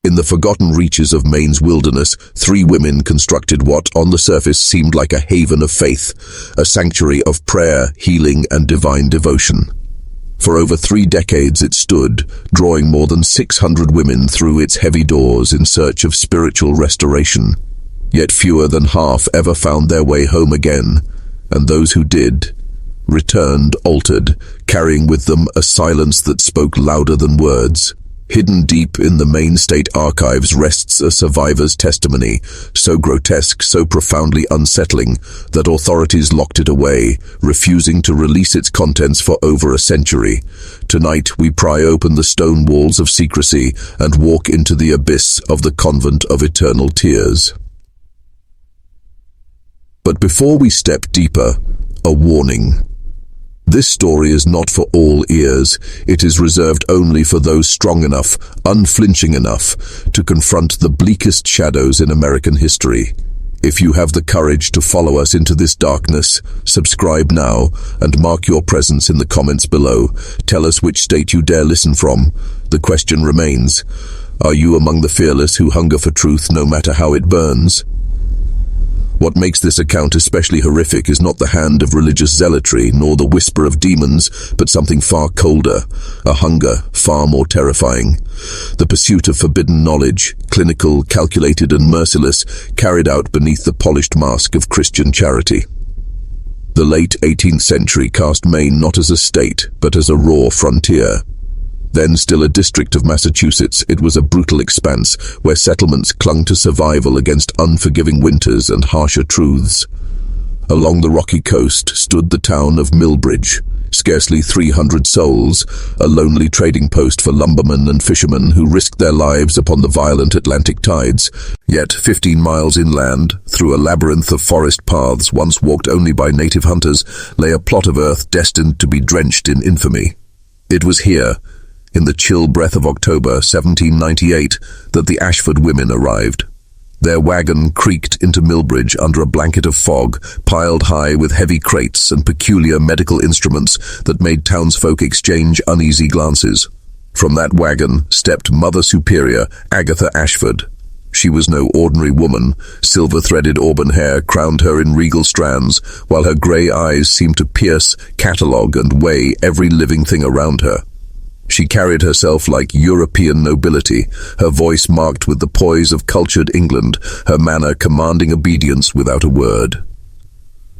In the forgotten reaches of Maine's wilderness, three women constructed what, on the surface, seemed like a haven of faith, a sanctuary of prayer, healing, and divine devotion. For over 3 decades it stood, drawing more than 600 women through its heavy doors in search of spiritual restoration. Yet fewer than half ever found their way home again, and those who did returned altered, carrying with them a silence that spoke louder than words. Hidden deep in the Maine State Archives rests a survivor's testimony, so grotesque, so profoundly unsettling, that authorities locked it away, refusing to release its contents for over a century. Tonight we pry open the stone walls of secrecy and walk into the abyss of the Convent of Eternal Tears. But before we step deeper, a warning. This story is not for all ears. It is reserved only for those strong enough, unflinching enough, to confront the bleakest shadows in American history. If you have the courage to follow us into this darkness, subscribe now and mark your presence in the comments below. Tell us which state you dare listen from. The question remains, are you among the fearless who hunger for truth no matter how it burns? What makes this account especially horrific is not the hand of religious zealotry, nor the whisper of demons, but something far colder, a hunger far more terrifying. The pursuit of forbidden knowledge, clinical, calculated and merciless, carried out beneath the polished mask of Christian charity. The late 18th century cast Maine not as a state, but as a raw frontier. Then still a district of Massachusetts, it was a brutal expanse where settlements clung to survival against unforgiving winters and harsher truths. Along the rocky coast stood the town of Millbridge, scarcely 300 souls, a lonely trading post for lumbermen and fishermen who risked their lives upon the violent Atlantic tides. Yet 15 miles inland, through a labyrinth of forest paths once walked only by native hunters, lay a plot of earth destined to be drenched in infamy. It was here, in the chill breath of October 1798, that the Ashford women arrived. Their wagon creaked into Millbridge under a blanket of fog, piled high with heavy crates and peculiar medical instruments that made townsfolk exchange uneasy glances. From that wagon stepped Mother Superior Agatha Ashford. She was no ordinary woman. Silver-threaded auburn hair crowned her in regal strands, while her grey eyes seemed to pierce, catalogue and weigh every living thing around her. She carried herself like European nobility, her voice marked with the poise of cultured England, her manner commanding obedience without a word.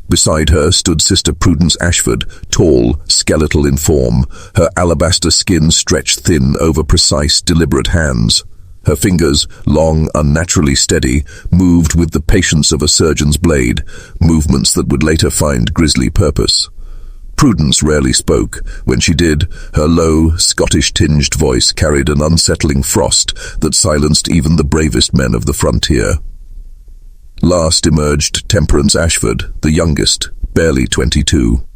Beside her stood Sister Prudence Ashford, tall, skeletal in form, her alabaster skin stretched thin over precise, deliberate hands. Her fingers, long, unnaturally steady, moved with the patience of a surgeon's blade, movements that would later find grisly purpose. Prudence rarely spoke. When she did, her low, Scottish-tinged voice carried an unsettling frost that silenced even the bravest men of the frontier. Last emerged Temperance Ashford, the youngest, barely 22.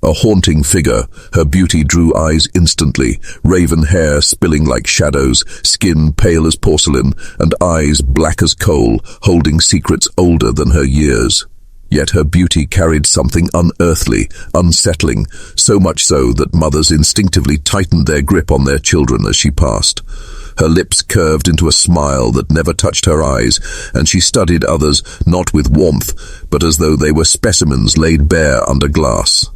A haunting figure, her beauty drew eyes instantly, raven hair spilling like shadows, skin pale as porcelain, and eyes black as coal, holding secrets older than her years. Yet her beauty carried something unearthly, unsettling, so much so that mothers instinctively tightened their grip on their children as she passed. Her lips curved into a smile that never touched her eyes, and she studied others not with warmth, but as though they were specimens laid bare under glass.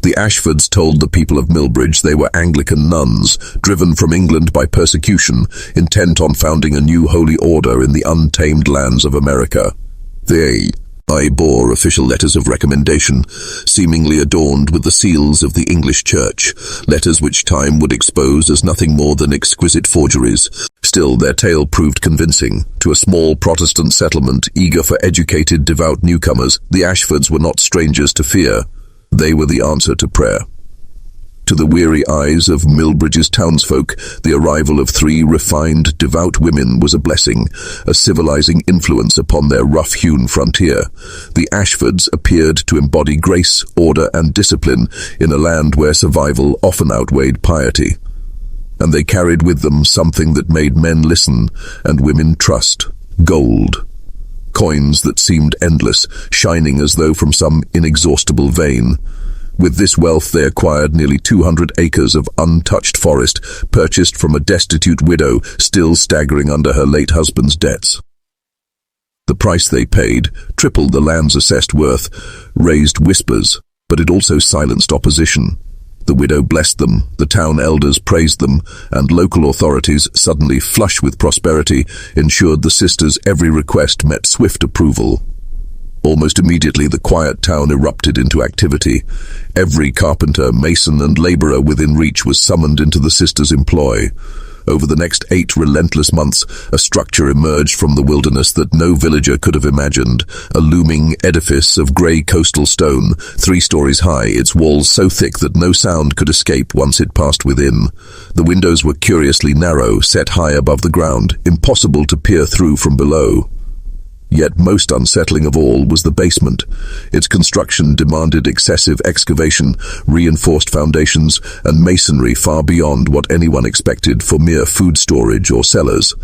The Ashfords told the people of Millbridge they were Anglican nuns, driven from England by persecution, intent on founding a new holy order in the untamed lands of America. They bore official letters of recommendation, seemingly adorned with the seals of the English Church, letters which time would expose as nothing more than exquisite forgeries. Still, their tale proved convincing. To a small Protestant settlement eager for educated, devout newcomers, the Ashfords were not strangers to fear. They were the answer to prayer. To the weary eyes of Millbridge's townsfolk, the arrival of 3 refined, devout women was a blessing, a civilizing influence upon their rough-hewn frontier. The Ashfords appeared to embody grace, order, and discipline in a land where survival often outweighed piety. And they carried with them something that made men listen and women trust: gold. Coins that seemed endless, shining as though from some inexhaustible vein. With this wealth they acquired nearly 200 acres of untouched forest, purchased from a destitute widow still staggering under her late husband's debts. The price they paid tripled the land's assessed worth, raised whispers, but it also silenced opposition. The widow blessed them, the town elders praised them, and local authorities, suddenly flush with prosperity, ensured the sisters' every request met swift approval. Almost immediately the quiet town erupted into activity. Every carpenter, mason, and laborer within reach was summoned into the sisters' employ. Over the next 8 relentless months, a structure emerged from the wilderness that no villager could have imagined, a looming edifice of grey coastal stone, 3 stories high, its walls so thick that no sound could escape once it passed within. The windows were curiously narrow, set high above the ground, impossible to peer through from below. Yet most unsettling of all was the basement. Its construction demanded excessive excavation, reinforced foundations, and masonry far beyond what anyone expected for mere food storage or cellars.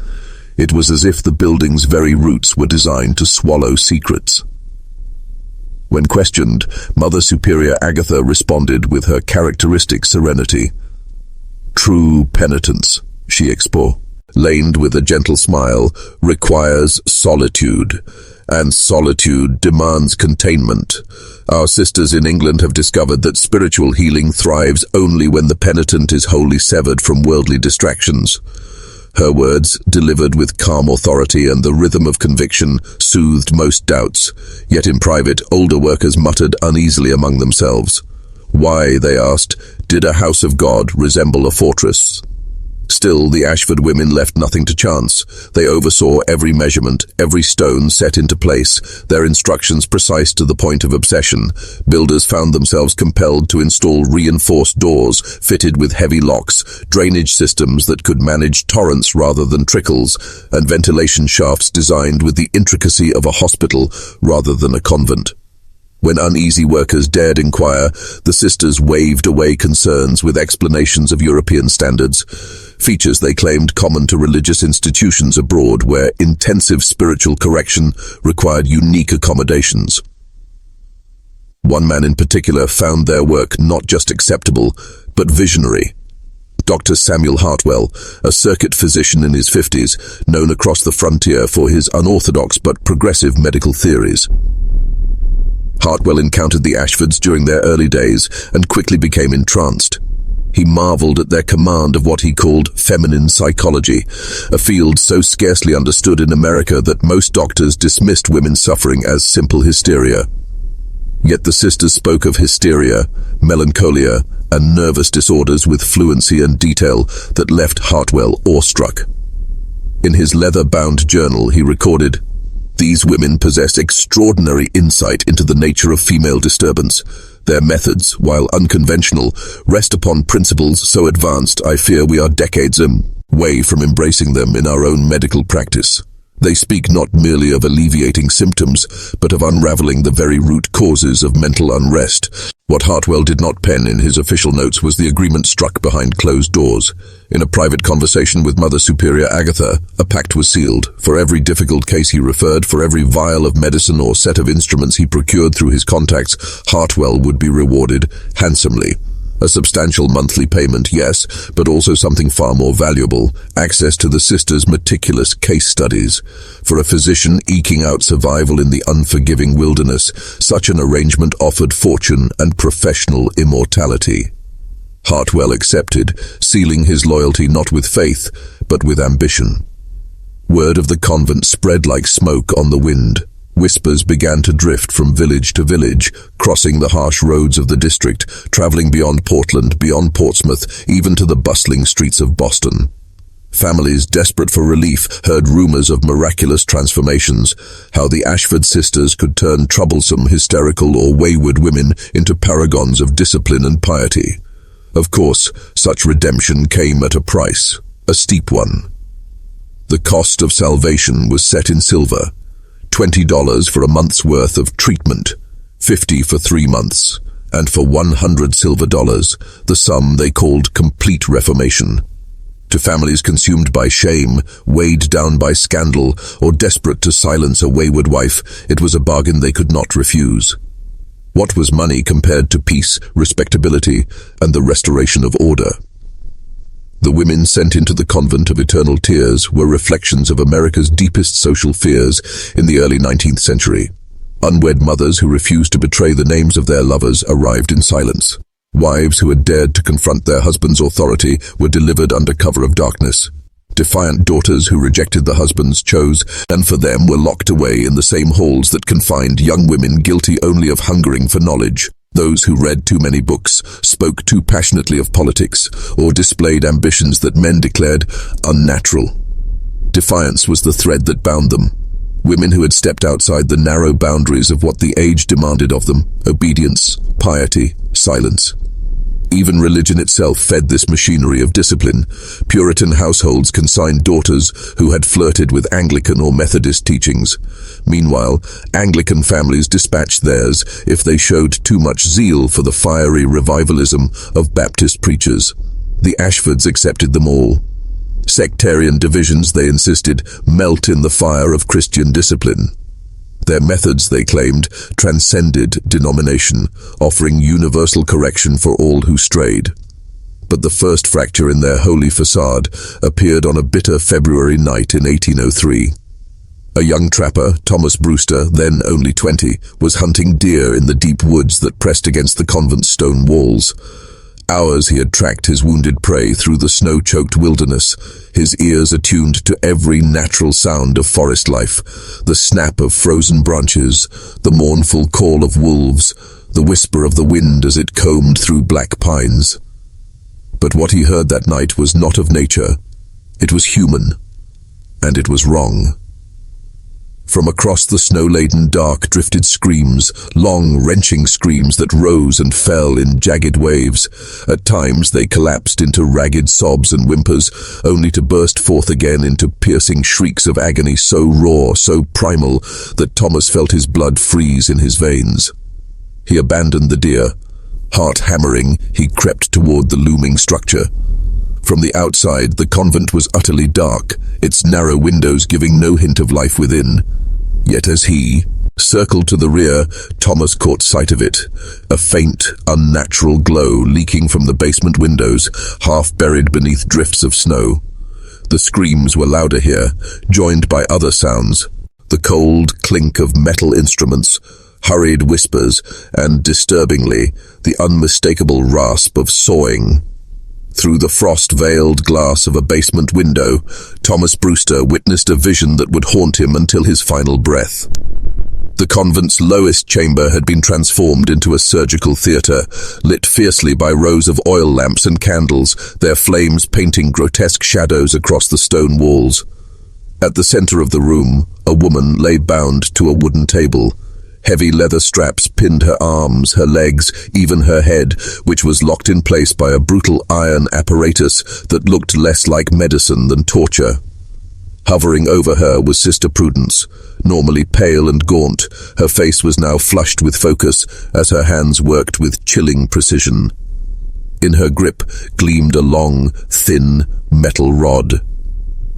It was as if the building's very roots were designed to swallow secrets. When questioned, Mother Superior Agatha responded with her characteristic serenity. "True penitence," she explained with a gentle smile, "requires solitude, and solitude demands containment. Our sisters in England have discovered that spiritual healing thrives only when the penitent is wholly severed from worldly distractions." Her words, delivered with calm authority and the rhythm of conviction, soothed most doubts. Yet in private, older workers muttered uneasily among themselves. Why, they asked, did a house of God resemble a fortress? Still, the Ashford women left nothing to chance. They oversaw every measurement, every stone set into place, their instructions precise to the point of obsession. Builders found themselves compelled to install reinforced doors fitted with heavy locks, drainage systems that could manage torrents rather than trickles, and ventilation shafts designed with the intricacy of a hospital rather than a convent. When uneasy workers dared inquire, the sisters waved away concerns with explanations of European standards, features they claimed common to religious institutions abroad where intensive spiritual correction required unique accommodations. One man in particular found their work not just acceptable, but visionary. Dr. Samuel Hartwell, a circuit physician in his 50s, known across the frontier for his unorthodox but progressive medical theories. Hartwell encountered the Ashfords during their early days and quickly became entranced. He marveled at their command of what he called feminine psychology, a field so scarcely understood in America that most doctors dismissed women's suffering as simple hysteria. Yet the sisters spoke of hysteria, melancholia, and nervous disorders with fluency and detail that left Hartwell awestruck. In his leather-bound journal, he recorded, "These women possess extraordinary insight into the nature of female disturbance. Their methods, while unconventional, rest upon principles so advanced I fear we are decades away from embracing them in our own medical practice. They speak not merely of alleviating symptoms, but of unraveling the very root causes of mental unrest." What Hartwell did not pen in his official notes was the agreement struck behind closed doors. In a private conversation with Mother Superior Agatha, a pact was sealed. For every difficult case he referred, for every vial of medicine or set of instruments he procured through his contacts, Hartwell would be rewarded handsomely. A substantial monthly payment, yes, but also something far more valuable, access to the sisters' meticulous case studies. For a physician eking out survival in the unforgiving wilderness, such an arrangement offered fortune and professional immortality. Hartwell accepted, sealing his loyalty not with faith, but with ambition. Word of the convent spread like smoke on the wind. Whispers began to drift from village to village, crossing the harsh roads of the district, traveling beyond Portland, beyond Portsmouth, even to the bustling streets of Boston. Families desperate for relief heard rumors of miraculous transformations, how the Ashford sisters could turn troublesome, hysterical, or wayward women into paragons of discipline and piety. Of course, such redemption came at a price, a steep one. The cost of salvation was set in silver. $20 for a month's worth of treatment, $50 for 3 months, and for 100 silver dollars, the sum they called complete reformation. To families consumed by shame, weighed down by scandal, or desperate to silence a wayward wife, it was a bargain they could not refuse. What was money compared to peace, respectability, and the restoration of order? The women sent into the Convent of Eternal Tears were reflections of America's deepest social fears in the early 19th century. Unwed mothers who refused to betray the names of their lovers arrived in silence. Wives who had dared to confront their husband's authority were delivered under cover of darkness. Defiant daughters who rejected the husbands chose, and for them were locked away in the same halls that confined young women guilty only of hungering for knowledge. Those who read too many books, spoke too passionately of politics, or displayed ambitions that men declared unnatural. Defiance was the thread that bound them. Women who had stepped outside the narrow boundaries of what the age demanded of them: obedience, piety, silence. Even religion itself fed this machinery of discipline. Puritan households consigned daughters who had flirted with Anglican or Methodist teachings. Meanwhile, Anglican families dispatched theirs if they showed too much zeal for the fiery revivalism of Baptist preachers. The Ashfords accepted them all. Sectarian divisions, they insisted, melt in the fire of Christian discipline. Their methods, they claimed, transcended denomination, offering universal correction for all who strayed. But the first fracture in their holy facade appeared on a bitter February night in 1803. A young trapper, Thomas Brewster, then only 20, was hunting deer in the deep woods that pressed against the convent's stone walls. Hours he had tracked his wounded prey through the snow-choked wilderness, his ears attuned to every natural sound of forest life: the snap of frozen branches, the mournful call of wolves, the whisper of the wind as it combed through black pines. But what he heard that night was not of nature. It was human, and it was wrong. From across the snow-laden dark drifted screams, long, wrenching screams that rose and fell in jagged waves. At times they collapsed into ragged sobs and whimpers, only to burst forth again into piercing shrieks of agony so raw, so primal, that Thomas felt his blood freeze in his veins. He abandoned the deer. Heart hammering, he crept toward the looming structure. From the outside, the convent was utterly dark, its narrow windows giving no hint of life within. Yet as he circled to the rear, Thomas caught sight of it, a faint, unnatural glow leaking from the basement windows, half buried beneath drifts of snow. The screams were louder here, joined by other sounds: the cold clink of metal instruments, hurried whispers, and, disturbingly, the unmistakable rasp of sawing. Through the frost-veiled glass of a basement window, Thomas Brewster witnessed a vision that would haunt him until his final breath. The convent's lowest chamber had been transformed into a surgical theatre, lit fiercely by rows of oil lamps and candles, their flames painting grotesque shadows across the stone walls. At the center of the room, a woman lay bound to a wooden table. Heavy leather straps pinned her arms, her legs, even her head, which was locked in place by a brutal iron apparatus that looked less like medicine than torture. Hovering over her was Sister Prudence. Normally pale and gaunt, her face was now flushed with focus as her hands worked with chilling precision. In her grip gleamed a long, thin metal rod.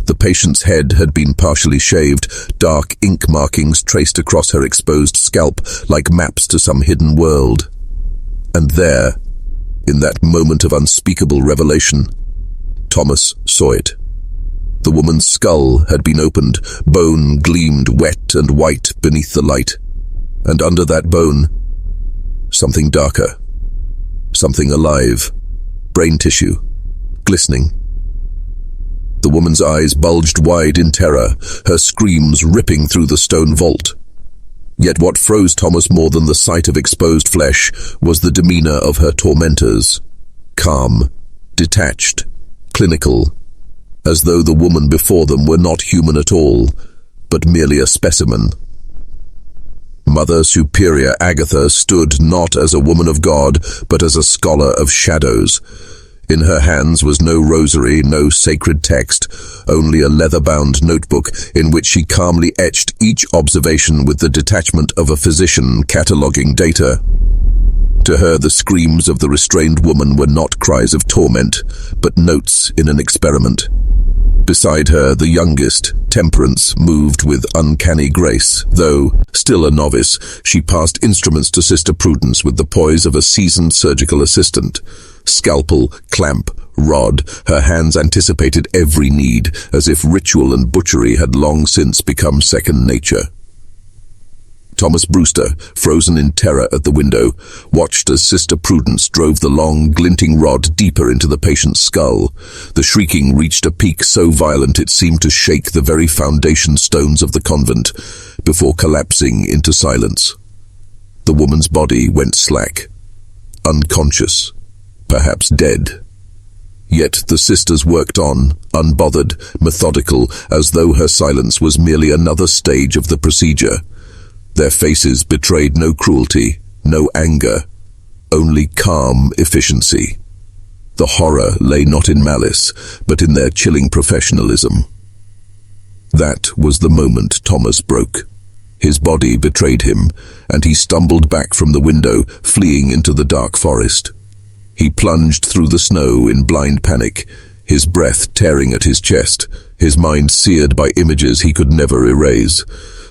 The patient's head had been partially shaved, dark ink markings traced across her exposed scalp like maps to some hidden world. And there, in that moment of unspeakable revelation, Thomas saw it. The woman's skull had been opened, bone gleamed wet and white beneath the light. And under that bone, something darker, something alive, brain tissue, glistening. The woman's eyes bulged wide in terror, her screams ripping through the stone vault. Yet what froze Thomas more than the sight of exposed flesh was the demeanor of her tormentors. Calm, detached, clinical, as though the woman before them were not human at all, but merely a specimen. Mother Superior Agatha stood not as a woman of God, but as a scholar of shadows. In her hands was no rosary, no sacred text, only a leather-bound notebook in which she calmly etched each observation with the detachment of a physician cataloguing data. To her, the screams of the restrained woman were not cries of torment, but notes in an experiment. Beside her, the youngest, Temperance, moved with uncanny grace. Though still a novice, she passed instruments to Sister Prudence with the poise of a seasoned surgical assistant. Scalpel, clamp, rod, her hands anticipated every need, as if ritual and butchery had long since become second nature. Thomas Brewster, frozen in terror at the window, watched as Sister Prudence drove the long, glinting rod deeper into the patient's skull. The shrieking reached a peak so violent it seemed to shake the very foundation stones of the convent, before collapsing into silence. The woman's body went slack, unconscious, perhaps dead. Yet the sisters worked on, unbothered, methodical, as though her silence was merely another stage of the procedure. Their faces betrayed no cruelty, no anger, only calm efficiency. The horror lay not in malice, but in their chilling professionalism. That was the moment Thomas broke. His body betrayed him, and he stumbled back from the window, fleeing into the dark forest. He plunged through the snow in blind panic, his breath tearing at his chest, his mind seared by images he could never erase.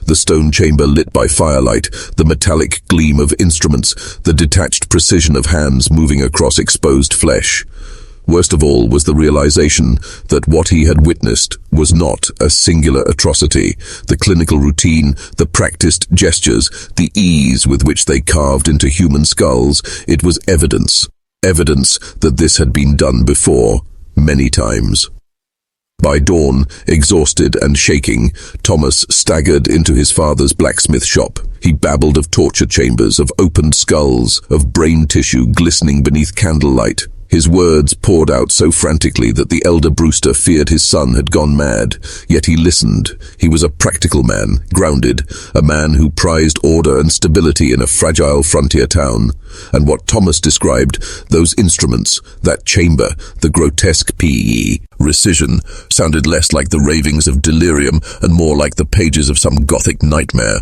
The stone chamber lit by firelight, the metallic gleam of instruments, the detached precision of hands moving across exposed flesh. Worst of all was the realization that what he had witnessed was not a singular atrocity. The clinical routine, the practiced gestures, the ease with which they carved into human skulls, it was evidence that this had been done before, many times. By dawn, exhausted and shaking, Thomas staggered into his father's blacksmith shop. He babbled of torture chambers, of opened skulls, of brain tissue glistening beneath candlelight. His words poured out so frantically that the elder Brewster feared his son had gone mad. Yet he listened. He was a practical man, grounded, a man who prized order and stability in a fragile frontier town. And what Thomas described, those instruments, that chamber, the grotesque precision, sounded less like the ravings of delirium and more like the pages of some gothic nightmare.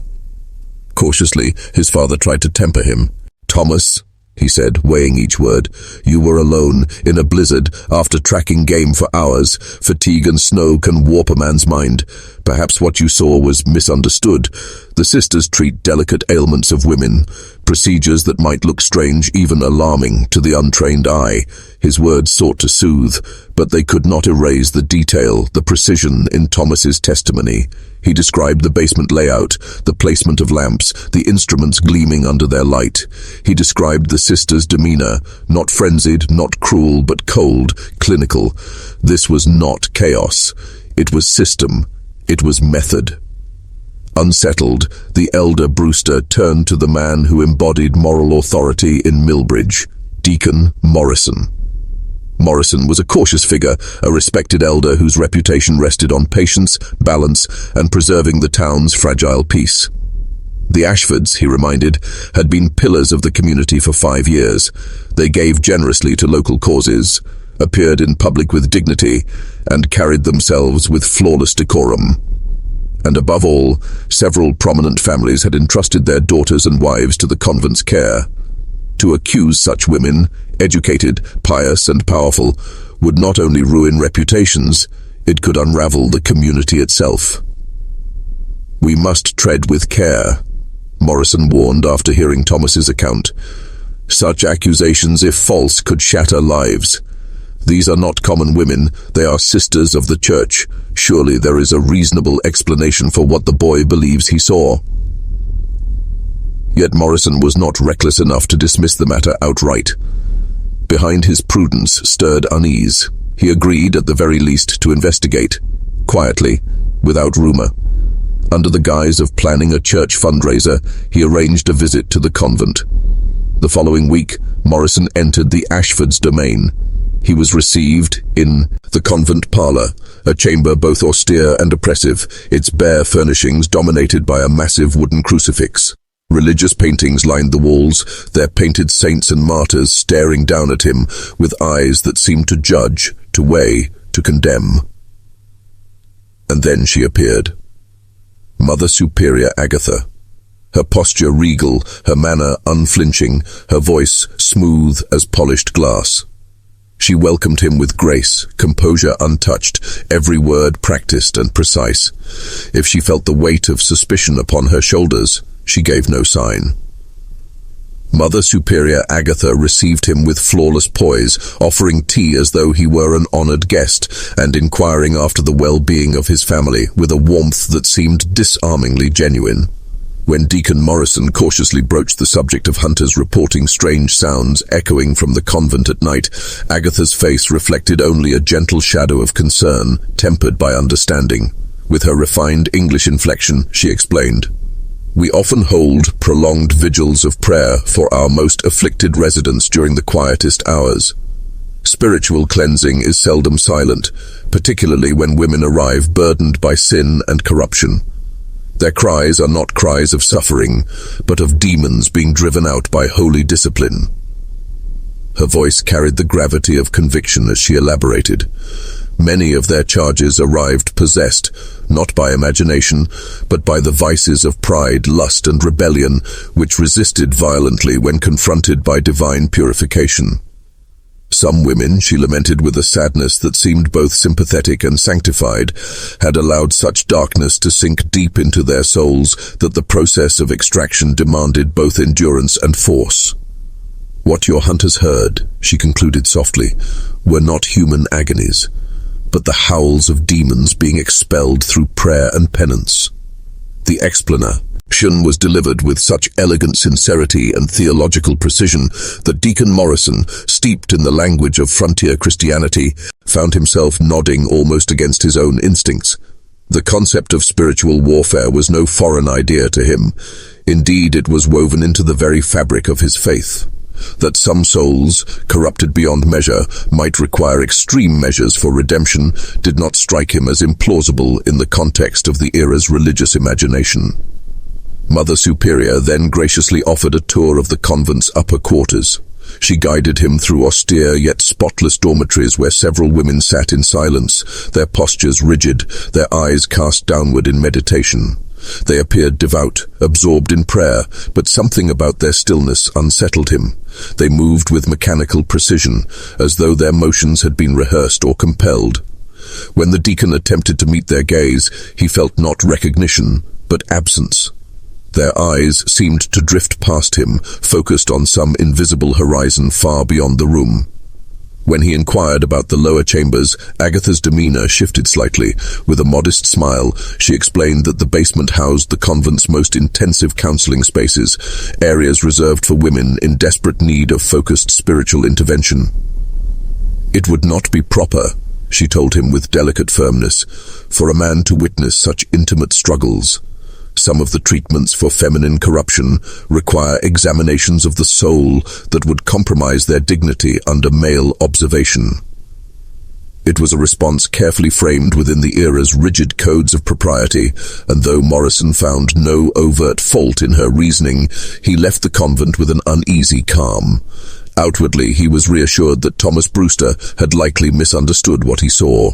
Cautiously, his father tried to temper him. "Thomas," he said, weighing each word, "you were alone, in a blizzard, after tracking game for hours. Fatigue and snow can warp a man's mind. Perhaps what you saw was misunderstood. The sisters treat delicate ailments of women, procedures that might look strange, even alarming, to the untrained eye." His words sought to soothe, but they could not erase the detail, the precision in Thomas's testimony. He described the basement layout, the placement of lamps, the instruments gleaming under their light. He described the sisters' demeanor, not frenzied, not cruel, but cold, clinical. This was not chaos. It was system. It was method. Unsettled, the elder Brewster turned to the man who embodied moral authority in Millbridge, Deacon Morrison. Morrison was a cautious figure, a respected elder whose reputation rested on patience, balance, and preserving the town's fragile peace. The Ashfords, he reminded, had been pillars of the community for 5 years. They gave generously to local causes, appeared in public with dignity, and carried themselves with flawless decorum. And above all, several prominent families had entrusted their daughters and wives to the convent's care. To accuse such women, educated, pious, and powerful, would not only ruin reputations, it could unravel the community itself. "We must tread with care," Morrison warned after hearing Thomas's account. "Such accusations, if false, could shatter lives. These are not common women, they are sisters of the church. Surely there is a reasonable explanation for what the boy believes he saw." Yet Morrison was not reckless enough to dismiss the matter outright. Behind his prudence stirred unease. He agreed, at the very least, to investigate, quietly, without rumor. Under the guise of planning a church fundraiser, he arranged a visit to the convent. The following week, Morrison entered the Ashfords' domain. He was received in the convent parlor, a chamber both austere and oppressive, its bare furnishings dominated by a massive wooden crucifix. Religious paintings lined the walls, their painted saints and martyrs staring down at him with eyes that seemed to judge, to weigh, to condemn. And then she appeared. Mother Superior Agatha. Her posture regal, her manner unflinching, her voice smooth as polished glass. She welcomed him with grace, composure untouched, every word practiced and precise. If she felt the weight of suspicion upon her shoulders, she gave no sign. Mother Superior Agatha received him with flawless poise, offering tea as though he were an honored guest, and inquiring after the well-being of his family with a warmth that seemed disarmingly genuine. When Deacon Morrison cautiously broached the subject of hunters reporting strange sounds echoing from the convent at night, Agatha's face reflected only a gentle shadow of concern, tempered by understanding. With her refined English inflection, she explained, "We often hold prolonged vigils of prayer for our most afflicted residents during the quietest hours. Spiritual cleansing is seldom silent, particularly when women arrive burdened by sin and corruption. Their cries are not cries of suffering, but of demons being driven out by holy discipline." Her voice carried the gravity of conviction as she elaborated. Many of their charges arrived possessed, not by imagination, but by the vices of pride, lust, and rebellion, which resisted violently when confronted by divine purification. Some women, she lamented with a sadness that seemed both sympathetic and sanctified, had allowed such darkness to sink deep into their souls that the process of extraction demanded both endurance and force. "What your hunters heard," she concluded softly, "were not human agonies, but the howls of demons being expelled through prayer and penance." The explanation was delivered with such elegant sincerity and theological precision that Deacon Morrison, steeped in the language of frontier Christianity, found himself nodding almost against his own instincts. The concept of spiritual warfare was no foreign idea to him. Indeed, it was woven into the very fabric of his faith. That some souls, corrupted beyond measure, might require extreme measures for redemption did not strike him as implausible in the context of the era's religious imagination. Mother Superior then graciously offered a tour of the convent's upper quarters. She guided him through austere yet spotless dormitories where several women sat in silence, their postures rigid, their eyes cast downward in meditation. They appeared devout, absorbed in prayer, but something about their stillness unsettled him. They moved with mechanical precision, as though their motions had been rehearsed or compelled. When the deacon attempted to meet their gaze, he felt not recognition, but absence. Their eyes seemed to drift past him, focused on some invisible horizon far beyond the room. When he inquired about the lower chambers, Agatha's demeanor shifted slightly. With a modest smile, she explained that the basement housed the convent's most intensive counseling spaces, areas reserved for women in desperate need of focused spiritual intervention. "It would not be proper," she told him with delicate firmness, "for a man to witness such intimate struggles. Some of the treatments for feminine corruption require examinations of the soul that would compromise their dignity under male observation." It was a response carefully framed within the era's rigid codes of propriety, and though Morrison found no overt fault in her reasoning, he left the convent with an uneasy calm. Outwardly, he was reassured that Thomas Brewster had likely misunderstood what he saw.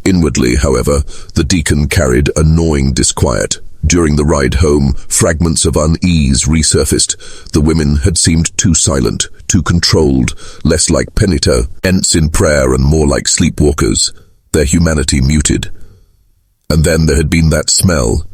Inwardly, however, the deacon carried a gnawing disquiet. During the ride home, fragments of unease resurfaced. The women had seemed too silent, too controlled, less like penitents in prayer and more like sleepwalkers, their humanity muted. And then there had been that smell.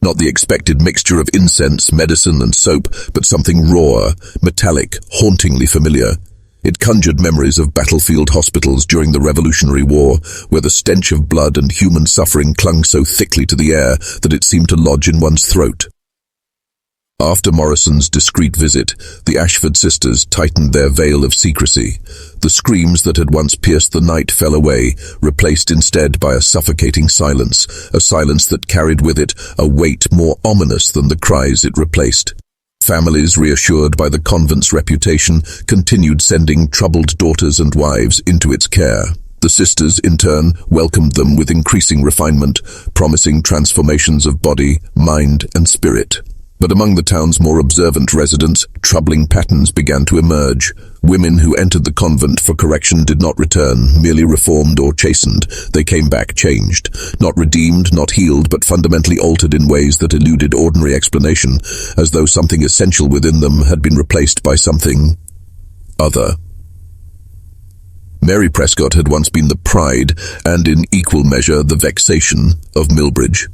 Not the expected mixture of incense, medicine, and soap, but something raw, metallic, hauntingly familiar. It conjured memories of battlefield hospitals during the Revolutionary War, where the stench of blood and human suffering clung so thickly to the air that it seemed to lodge in one's throat. After Morrison's discreet visit, the Ashford sisters tightened their veil of secrecy. The screams that had once pierced the night fell away, replaced instead by a suffocating silence, a silence that carried with it a weight more ominous than the cries it replaced. Families, reassured by the convent's reputation, continued sending troubled daughters and wives into its care. The sisters, in turn, welcomed them with increasing refinement, promising transformations of body, mind, and spirit. But among the town's more observant residents, troubling patterns began to emerge. Women who entered the convent for correction did not return, merely reformed or chastened. They came back changed, not redeemed, not healed, but fundamentally altered in ways that eluded ordinary explanation, as though something essential within them had been replaced by something other. Mary Prescott had once been the pride, and in equal measure the vexation, of Millbridge.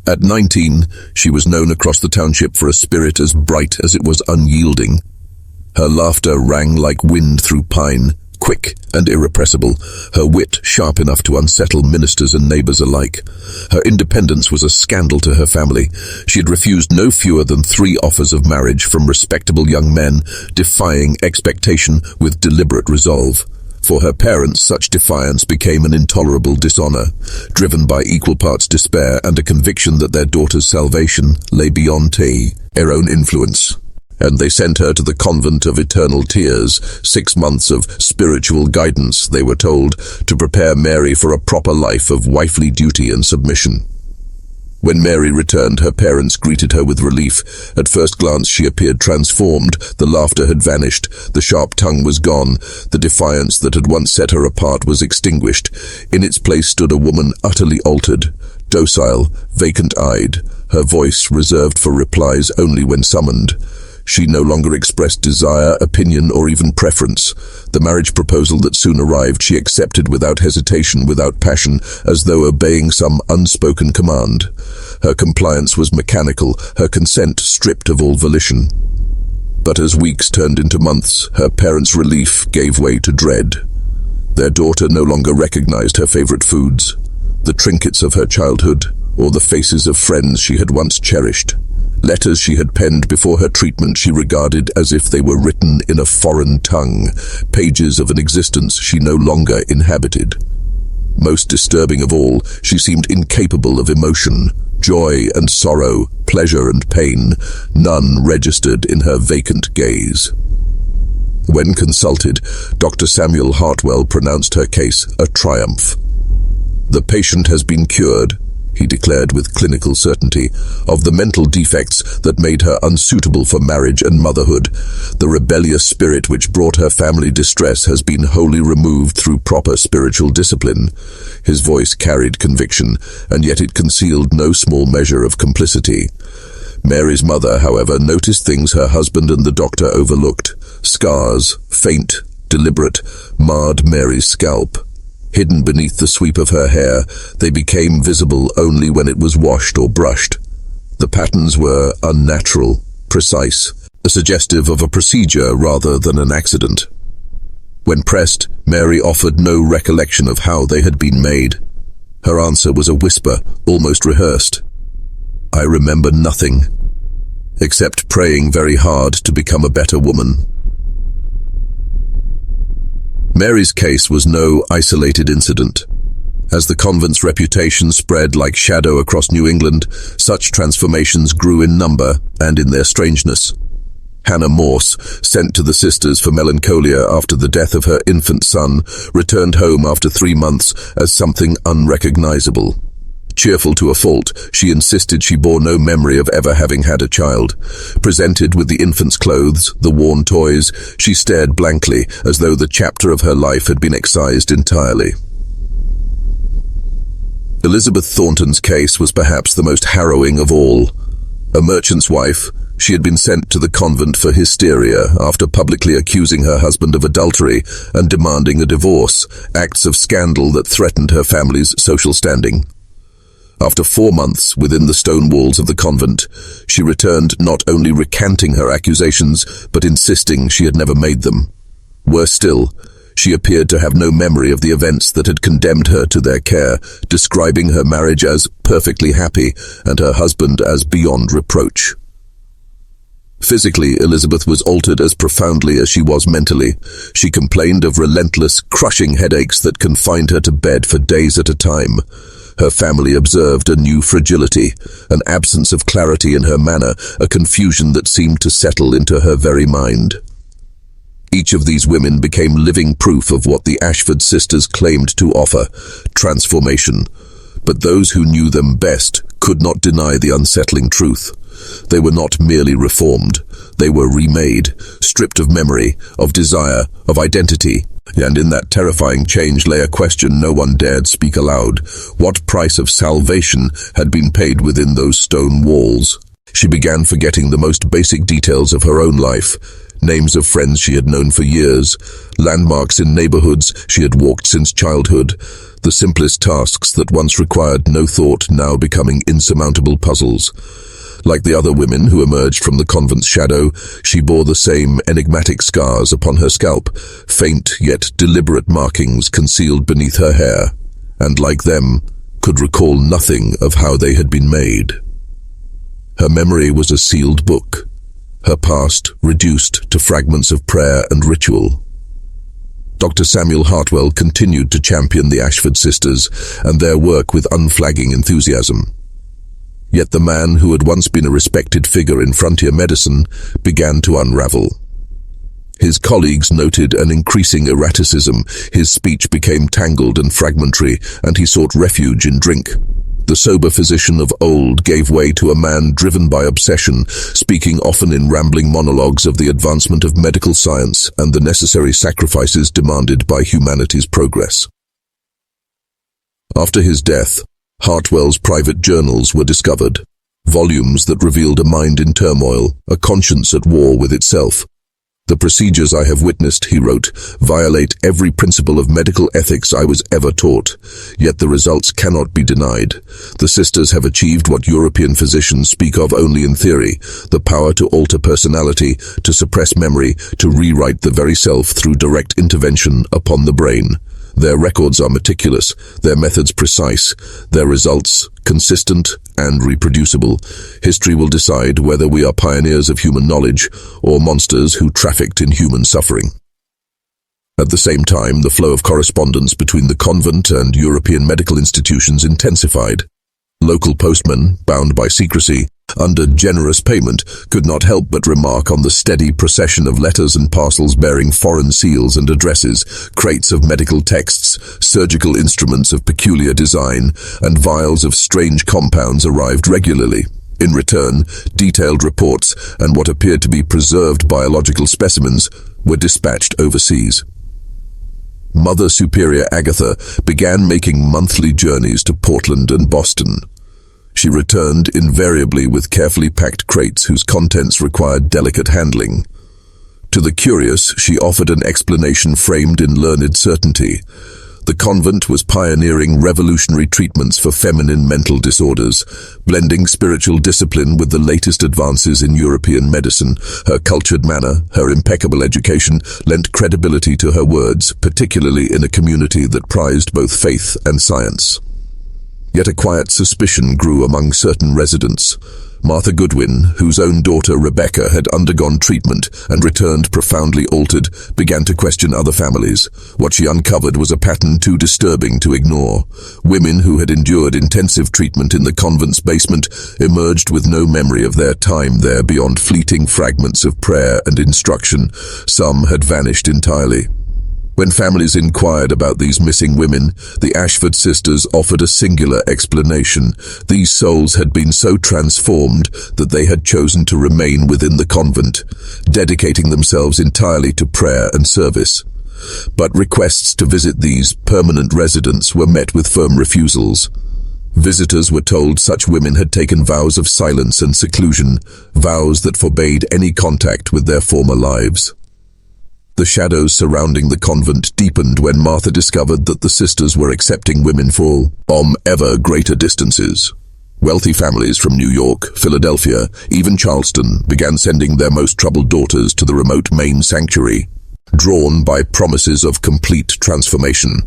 At 19, she was known across the township for a spirit as bright as it was unyielding. Her laughter rang like wind through pine, quick and irrepressible, her wit sharp enough to unsettle ministers and neighbors alike. Her independence was a scandal to her family. She had refused no fewer than 3 offers of marriage from respectable young men, defying expectation with deliberate resolve. For her parents, such defiance became an intolerable dishonor, driven by equal parts despair and a conviction that their daughter's salvation lay beyond their own influence. And they sent her to the Convent of Eternal Tears, 6 months of spiritual guidance, they were told, to prepare Mary for a proper life of wifely duty and submission. When Mary returned, her parents greeted her with relief. At first glance she appeared transformed. The laughter had vanished, the sharp tongue was gone, the defiance that had once set her apart was extinguished. In its place stood a woman utterly altered, docile, vacant-eyed, her voice reserved for replies only when summoned. She no longer expressed desire, opinion, or even preference. The marriage proposal that soon arrived she accepted without hesitation, without passion, as though obeying some unspoken command. Her compliance was mechanical, her consent stripped of all volition. But as weeks turned into months, her parents' relief gave way to dread. Their daughter no longer recognized her favorite foods, the trinkets of her childhood, or the faces of friends she had once cherished. Letters she had penned before her treatment she regarded as if they were written in a foreign tongue, pages of an existence she no longer inhabited. Most disturbing of all, she seemed incapable of emotion, joy and sorrow, pleasure and pain, none registered in her vacant gaze. When consulted, Dr. Samuel Hartwell pronounced her case a triumph. "The patient has been cured," he declared with clinical certainty, "of the mental defects that made her unsuitable for marriage and motherhood. The rebellious spirit which brought her family distress has been wholly removed through proper spiritual discipline." His voice carried conviction, and yet it concealed no small measure of complicity. Mary's mother, however, noticed things her husband and the doctor overlooked. Scars, faint, deliberate, marred Mary's scalp. Hidden beneath the sweep of her hair, they became visible only when it was washed or brushed. The patterns were unnatural, precise, suggestive of a procedure rather than an accident. When pressed, Mary offered no recollection of how they had been made. Her answer was a whisper, almost rehearsed. "I remember nothing, except praying very hard to become a better woman." Mary's case was no isolated incident. As the convent's reputation spread like shadow across New England, such transformations grew in number and in their strangeness. Hannah Morse, sent to the sisters for melancholia after the death of her infant son, returned home after 3 months as something unrecognizable. Cheerful to a fault, she insisted she bore no memory of ever having had a child. Presented with the infant's clothes, the worn toys, she stared blankly, as though the chapter of her life had been excised entirely. Elizabeth Thornton's case was perhaps the most harrowing of all. A merchant's wife, she had been sent to the convent for hysteria after publicly accusing her husband of adultery and demanding a divorce, acts of scandal that threatened her family's social standing. After 4 months within the stone walls of the convent, she returned not only recanting her accusations, but insisting she had never made them. Worse still, she appeared to have no memory of the events that had condemned her to their care, describing her marriage as perfectly happy and her husband as beyond reproach. Physically, Elizabeth was altered as profoundly as she was mentally. She complained of relentless, crushing headaches that confined her to bed for days at a time. Her family observed a new fragility, an absence of clarity in her manner, a confusion that seemed to settle into her very mind. Each of these women became living proof of what the Ashford sisters claimed to offer, transformation. But those who knew them best could not deny the unsettling truth. They were not merely reformed, they were remade, stripped of memory, of desire, of identity. And in that terrifying change lay a question no one dared speak aloud. What price of salvation had been paid within those stone walls? She began forgetting the most basic details of her own life, names of friends she had known for years, landmarks in neighborhoods she had walked since childhood, the simplest tasks that once required no thought now becoming insurmountable puzzles. Like the other women who emerged from the convent's shadow, she bore the same enigmatic scars upon her scalp, faint yet deliberate markings concealed beneath her hair, and like them, could recall nothing of how they had been made. Her memory was a sealed book, her past reduced to fragments of prayer and ritual. Dr. Samuel Hartwell continued to champion the Ashford sisters and their work with unflagging enthusiasm. Yet the man who had once been a respected figure in frontier medicine began to unravel. His colleagues noted an increasing erraticism, his speech became tangled and fragmentary, and he sought refuge in drink. The sober physician of old gave way to a man driven by obsession, speaking often in rambling monologues of the advancement of medical science and the necessary sacrifices demanded by humanity's progress. After his death, Hartwell's private journals were discovered, volumes that revealed a mind in turmoil, a conscience at war with itself. "The procedures I have witnessed," he wrote, "violate every principle of medical ethics I was ever taught, yet the results cannot be denied. The sisters have achieved what European physicians speak of only in theory, the power to alter personality, to suppress memory, to rewrite the very self through direct intervention upon the brain. Their records are meticulous, their methods precise, their results consistent and reproducible. History will decide whether we are pioneers of human knowledge or monsters who trafficked in human suffering." At the same time, the flow of correspondence between the convent and European medical institutions intensified. Local postmen, bound by secrecy, under generous payment, could not help but remark on the steady procession of letters and parcels bearing foreign seals and addresses, crates of medical texts, surgical instruments of peculiar design, and vials of strange compounds arrived regularly. In return, detailed reports and what appeared to be preserved biological specimens were dispatched overseas. Mother Superior Agatha began making monthly journeys to Portland and Boston. She returned invariably with carefully packed crates whose contents required delicate handling. To the curious, she offered an explanation framed in learned certainty. The convent was pioneering revolutionary treatments for feminine mental disorders, blending spiritual discipline with the latest advances in European medicine. Her cultured manner, her impeccable education, lent credibility to her words, particularly in a community that prized both faith and science. Yet a quiet suspicion grew among certain residents. Martha Goodwin, whose own daughter Rebecca had undergone treatment and returned profoundly altered, began to question other families. What she uncovered was a pattern too disturbing to ignore. Women who had endured intensive treatment in the convent's basement emerged with no memory of their time there beyond fleeting fragments of prayer and instruction. Some had vanished entirely. When families inquired about these missing women, the Ashford sisters offered a singular explanation. These souls had been so transformed that they had chosen to remain within the convent, dedicating themselves entirely to prayer and service. But requests to visit these permanent residents were met with firm refusals. Visitors were told such women had taken vows of silence and seclusion, vows that forbade any contact with their former lives. The shadows surrounding the convent deepened when Martha discovered that the sisters were accepting women from ever greater distances. Wealthy families from New York, Philadelphia, even Charleston began sending their most troubled daughters to the remote Maine sanctuary, drawn by promises of complete transformation.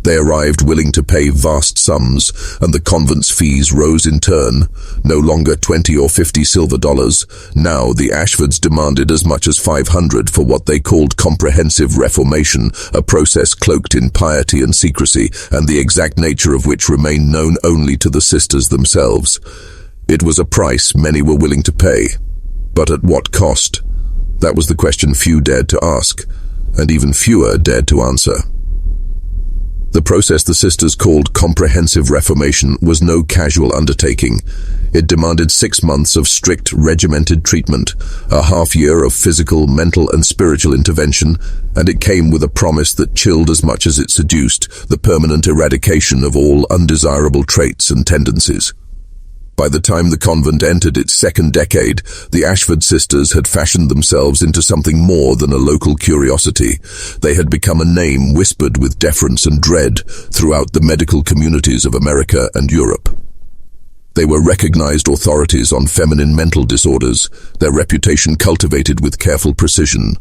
They arrived willing to pay vast sums, and the convent's fees rose in turn. No longer 20 or 50 silver dollars. Now the Ashfords demanded as much as 500 for what they called comprehensive reformation, a process cloaked in piety and secrecy, and the exact nature of which remained known only to the sisters themselves. It was a price many were willing to pay. But at what cost? That was the question few dared to ask, and even fewer dared to answer. The process the sisters called comprehensive reformation was no casual undertaking. It demanded 6 months of strict, regimented treatment, a half year of physical, mental, and spiritual intervention, and it came with a promise that chilled as much as it seduced, the permanent eradication of all undesirable traits and tendencies. By the time the convent entered its second decade, the Ashford sisters had fashioned themselves into something more than a local curiosity. They had become a name whispered with deference and dread throughout the medical communities of America and Europe. They were recognized authorities on feminine mental disorders, their reputation cultivated with careful precision.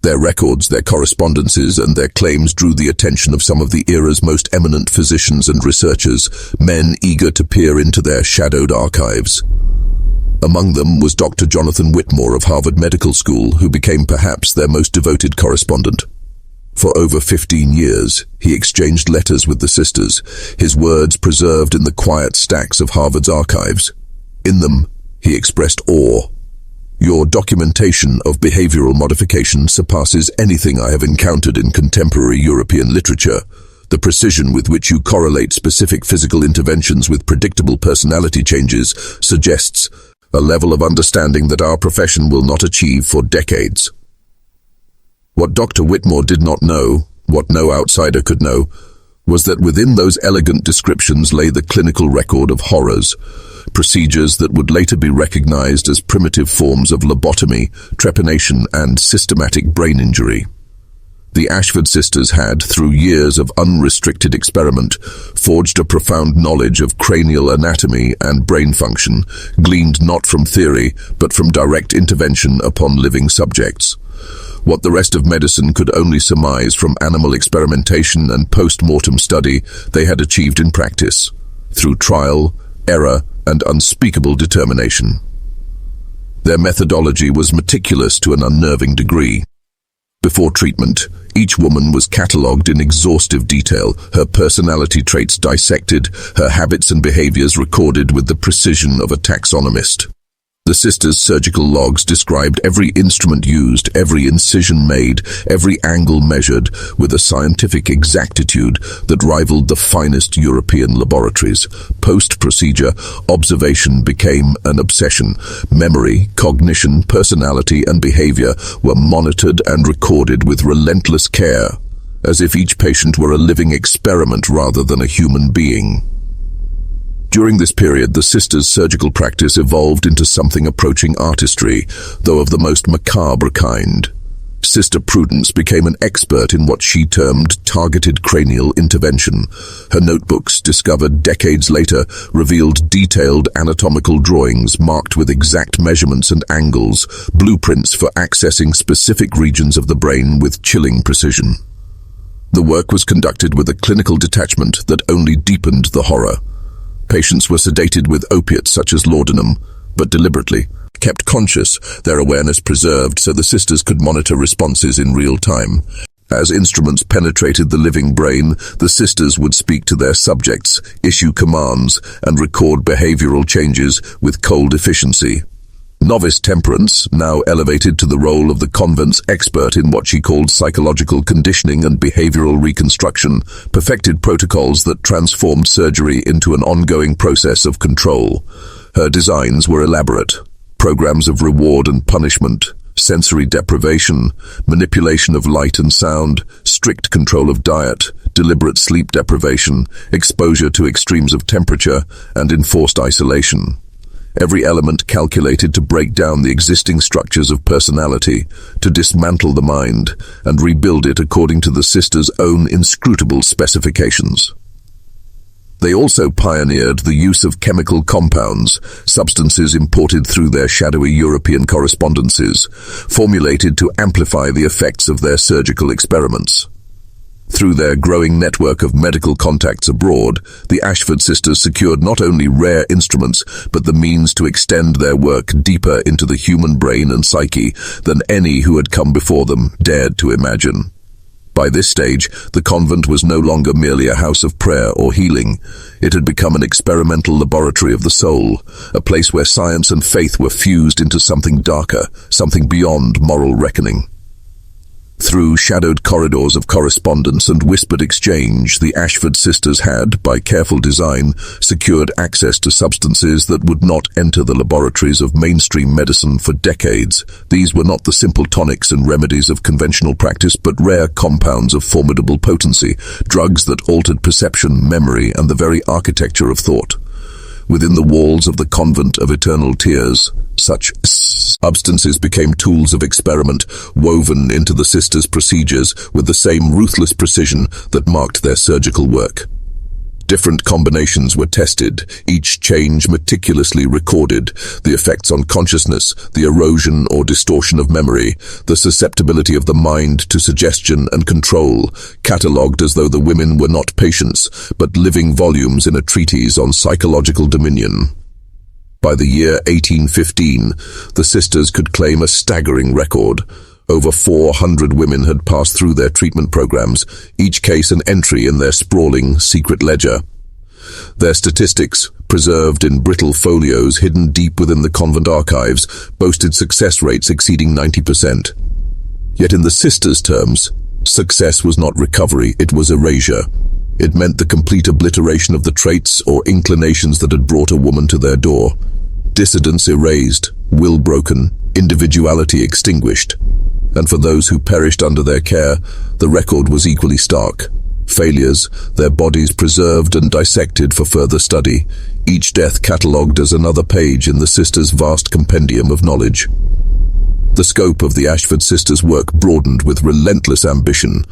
Their records, their correspondences, and their claims drew the attention of some of the era's most eminent physicians and researchers, men eager to peer into their shadowed archives. Among them was Dr. Jonathan Whitmore of Harvard Medical School, who became perhaps their most devoted correspondent. For over 15 years, he exchanged letters with the sisters, his words preserved in the quiet stacks of Harvard's archives. In them, he expressed awe. "Your documentation of behavioral modification surpasses anything I have encountered in contemporary European literature. The precision with which you correlate specific physical interventions with predictable personality changes suggests a level of understanding that our profession will not achieve for decades." What Dr. Whitmore did not know, what no outsider could know, was that within those elegant descriptions lay the clinical record of horrors, procedures that would later be recognized as primitive forms of lobotomy, trepanation, and systematic brain injury. The Ashford sisters had, through years of unrestricted experiment, forged a profound knowledge of cranial anatomy and brain function, gleaned not from theory, but from direct intervention upon living subjects. What the rest of medicine could only surmise from animal experimentation and post-mortem study, they had achieved in practice, through trial, error, and unspeakable determination. Their methodology was meticulous to an unnerving degree. Before treatment, each woman was catalogued in exhaustive detail, her personality traits dissected, her habits and behaviors recorded with the precision of a taxonomist. The sisters' surgical logs described every instrument used, every incision made, every angle measured, with a scientific exactitude that rivaled the finest European laboratories. Post-procedure, observation became an obsession. Memory, cognition, personality, and behavior were monitored and recorded with relentless care, as if each patient were a living experiment rather than a human being. During this period, the sisters' surgical practice evolved into something approaching artistry, though of the most macabre kind. Sister Prudence became an expert in what she termed targeted cranial intervention. Her notebooks, discovered decades later, revealed detailed anatomical drawings marked with exact measurements and angles, blueprints for accessing specific regions of the brain with chilling precision. The work was conducted with a clinical detachment that only deepened the horror. Patients were sedated with opiates such as laudanum, but deliberately kept conscious, their awareness preserved so the sisters could monitor responses in real time. As instruments penetrated the living brain, the sisters would speak to their subjects, issue commands, and record behavioral changes with cold efficiency. Novice Temperance, now elevated to the role of the convent's expert in what she called psychological conditioning and behavioral reconstruction, perfected protocols that transformed surgery into an ongoing process of control. Her designs were elaborate. Programs of reward and punishment, sensory deprivation, manipulation of light and sound, strict control of diet, deliberate sleep deprivation, exposure to extremes of temperature, and enforced isolation. Every element calculated to break down the existing structures of personality, to dismantle the mind, and rebuild it according to the sisters' own inscrutable specifications. They also pioneered the use of chemical compounds, substances imported through their shadowy European correspondences, formulated to amplify the effects of their surgical experiments. Through their growing network of medical contacts abroad, the Ashford sisters secured not only rare instruments, but the means to extend their work deeper into the human brain and psyche than any who had come before them dared to imagine. By this stage, the convent was no longer merely a house of prayer or healing. It had become an experimental laboratory of the soul, a place where science and faith were fused into something darker, something beyond moral reckoning. Through shadowed corridors of correspondence and whispered exchange, the Ashford sisters had, by careful design, secured access to substances that would not enter the laboratories of mainstream medicine for decades. These were not the simple tonics and remedies of conventional practice, but rare compounds of formidable potency, drugs that altered perception, memory, and the very architecture of thought. Within the walls of the Convent of Eternal Tears, such substances became tools of experiment, woven into the sisters' procedures with the same ruthless precision that marked their surgical work. Different combinations were tested, each change meticulously recorded, the effects on consciousness, the erosion or distortion of memory, the susceptibility of the mind to suggestion and control, catalogued as though the women were not patients, but living volumes in a treatise on psychological dominion. By the year 1815, the sisters could claim a staggering record. Over 400 women had passed through their treatment programs, each case an entry in their sprawling secret ledger. Their statistics, preserved in brittle folios hidden deep within the convent archives, boasted success rates exceeding 90%. Yet in the sisters' terms, success was not recovery, it was erasure. It meant the complete obliteration of the traits or inclinations that had brought a woman to their door. Dissidence erased, will broken, individuality extinguished. And for those who perished under their care, the record was equally stark. Failures, their bodies preserved and dissected for further study, each death catalogued as another page in the sisters' vast compendium of knowledge. The scope of the Ashford sisters' work broadened with relentless ambition.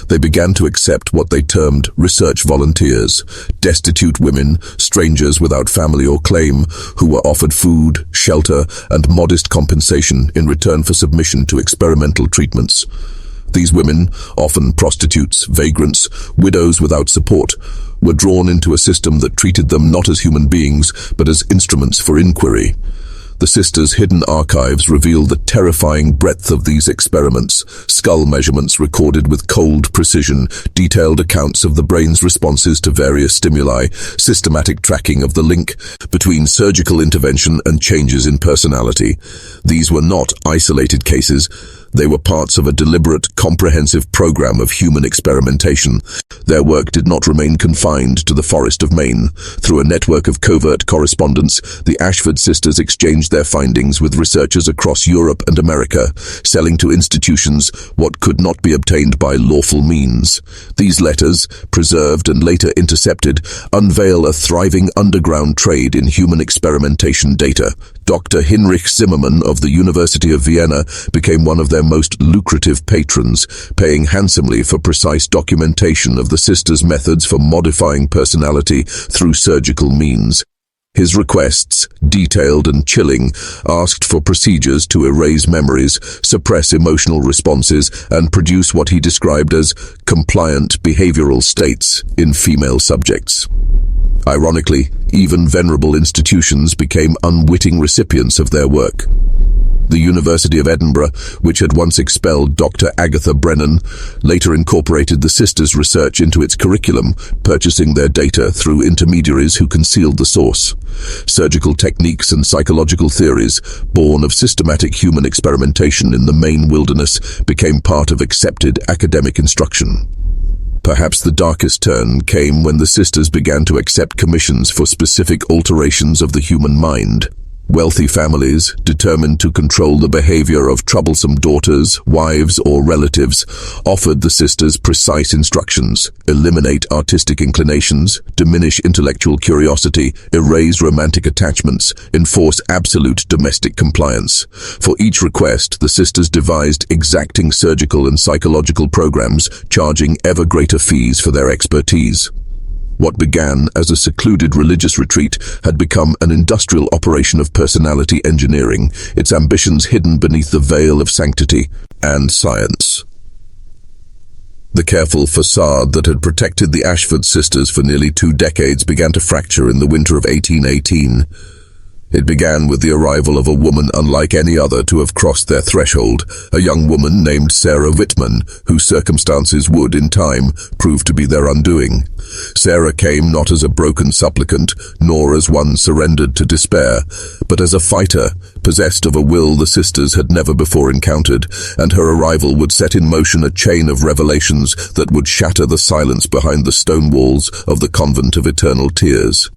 They began to accept what they termed research volunteers, destitute women, strangers without family or claim, who were offered food, shelter, and modest compensation in return for submission to experimental treatments. These women, often prostitutes, vagrants, widows without support, were drawn into a system that treated them not as human beings, but as instruments for inquiry. The sisters' hidden archives reveal the terrifying breadth of these experiments, skull measurements recorded with cold precision, detailed accounts of the brain's responses to various stimuli, systematic tracking of the link between surgical intervention and changes in personality. These were not isolated cases. They were parts of a deliberate, comprehensive program of human experimentation. Their work did not remain confined to the forest of Maine. Through a network of covert correspondence, the Ashford sisters exchanged their findings with researchers across Europe and America, selling to institutions what could not be obtained by lawful means. These letters, preserved and later intercepted, unveil a thriving underground trade in human experimentation data. Dr. Hinrich Zimmermann of the University of Vienna became one of their most lucrative patrons, paying handsomely for precise documentation of the sisters' methods for modifying personality through surgical means. His requests, detailed and chilling, asked for procedures to erase memories, suppress emotional responses, and produce what he described as compliant behavioral states in female subjects. Ironically, even venerable institutions became unwitting recipients of their work. The University of Edinburgh, which had once expelled Dr. Agatha Brennan, later incorporated the sisters' research into its curriculum, purchasing their data through intermediaries who concealed the source. Surgical techniques and psychological theories, born of systematic human experimentation in the Maine wilderness, became part of accepted academic instruction. Perhaps the darkest turn came when the sisters began to accept commissions for specific alterations of the human mind. Wealthy families, determined to control the behavior of troublesome daughters, wives, or relatives, offered the sisters precise instructions: eliminate artistic inclinations, diminish intellectual curiosity, erase romantic attachments, enforce absolute domestic compliance. For each request, the sisters devised exacting surgical and psychological programs, charging ever greater fees for their expertise. What began as a secluded religious retreat had become an industrial operation of personality engineering, its ambitions hidden beneath the veil of sanctity and science. The careful facade that had protected the Ashford sisters for nearly 2 decades began to fracture in the winter of 1818. It began with the arrival of a woman unlike any other to have crossed their threshold, a young woman named Sarah Whitman, whose circumstances would, in time, prove to be their undoing. Sarah came not as a broken supplicant, nor as one surrendered to despair, but as a fighter, possessed of a will the sisters had never before encountered, and her arrival would set in motion a chain of revelations that would shatter the silence behind the stone walls of the Convent of Eternal Tears.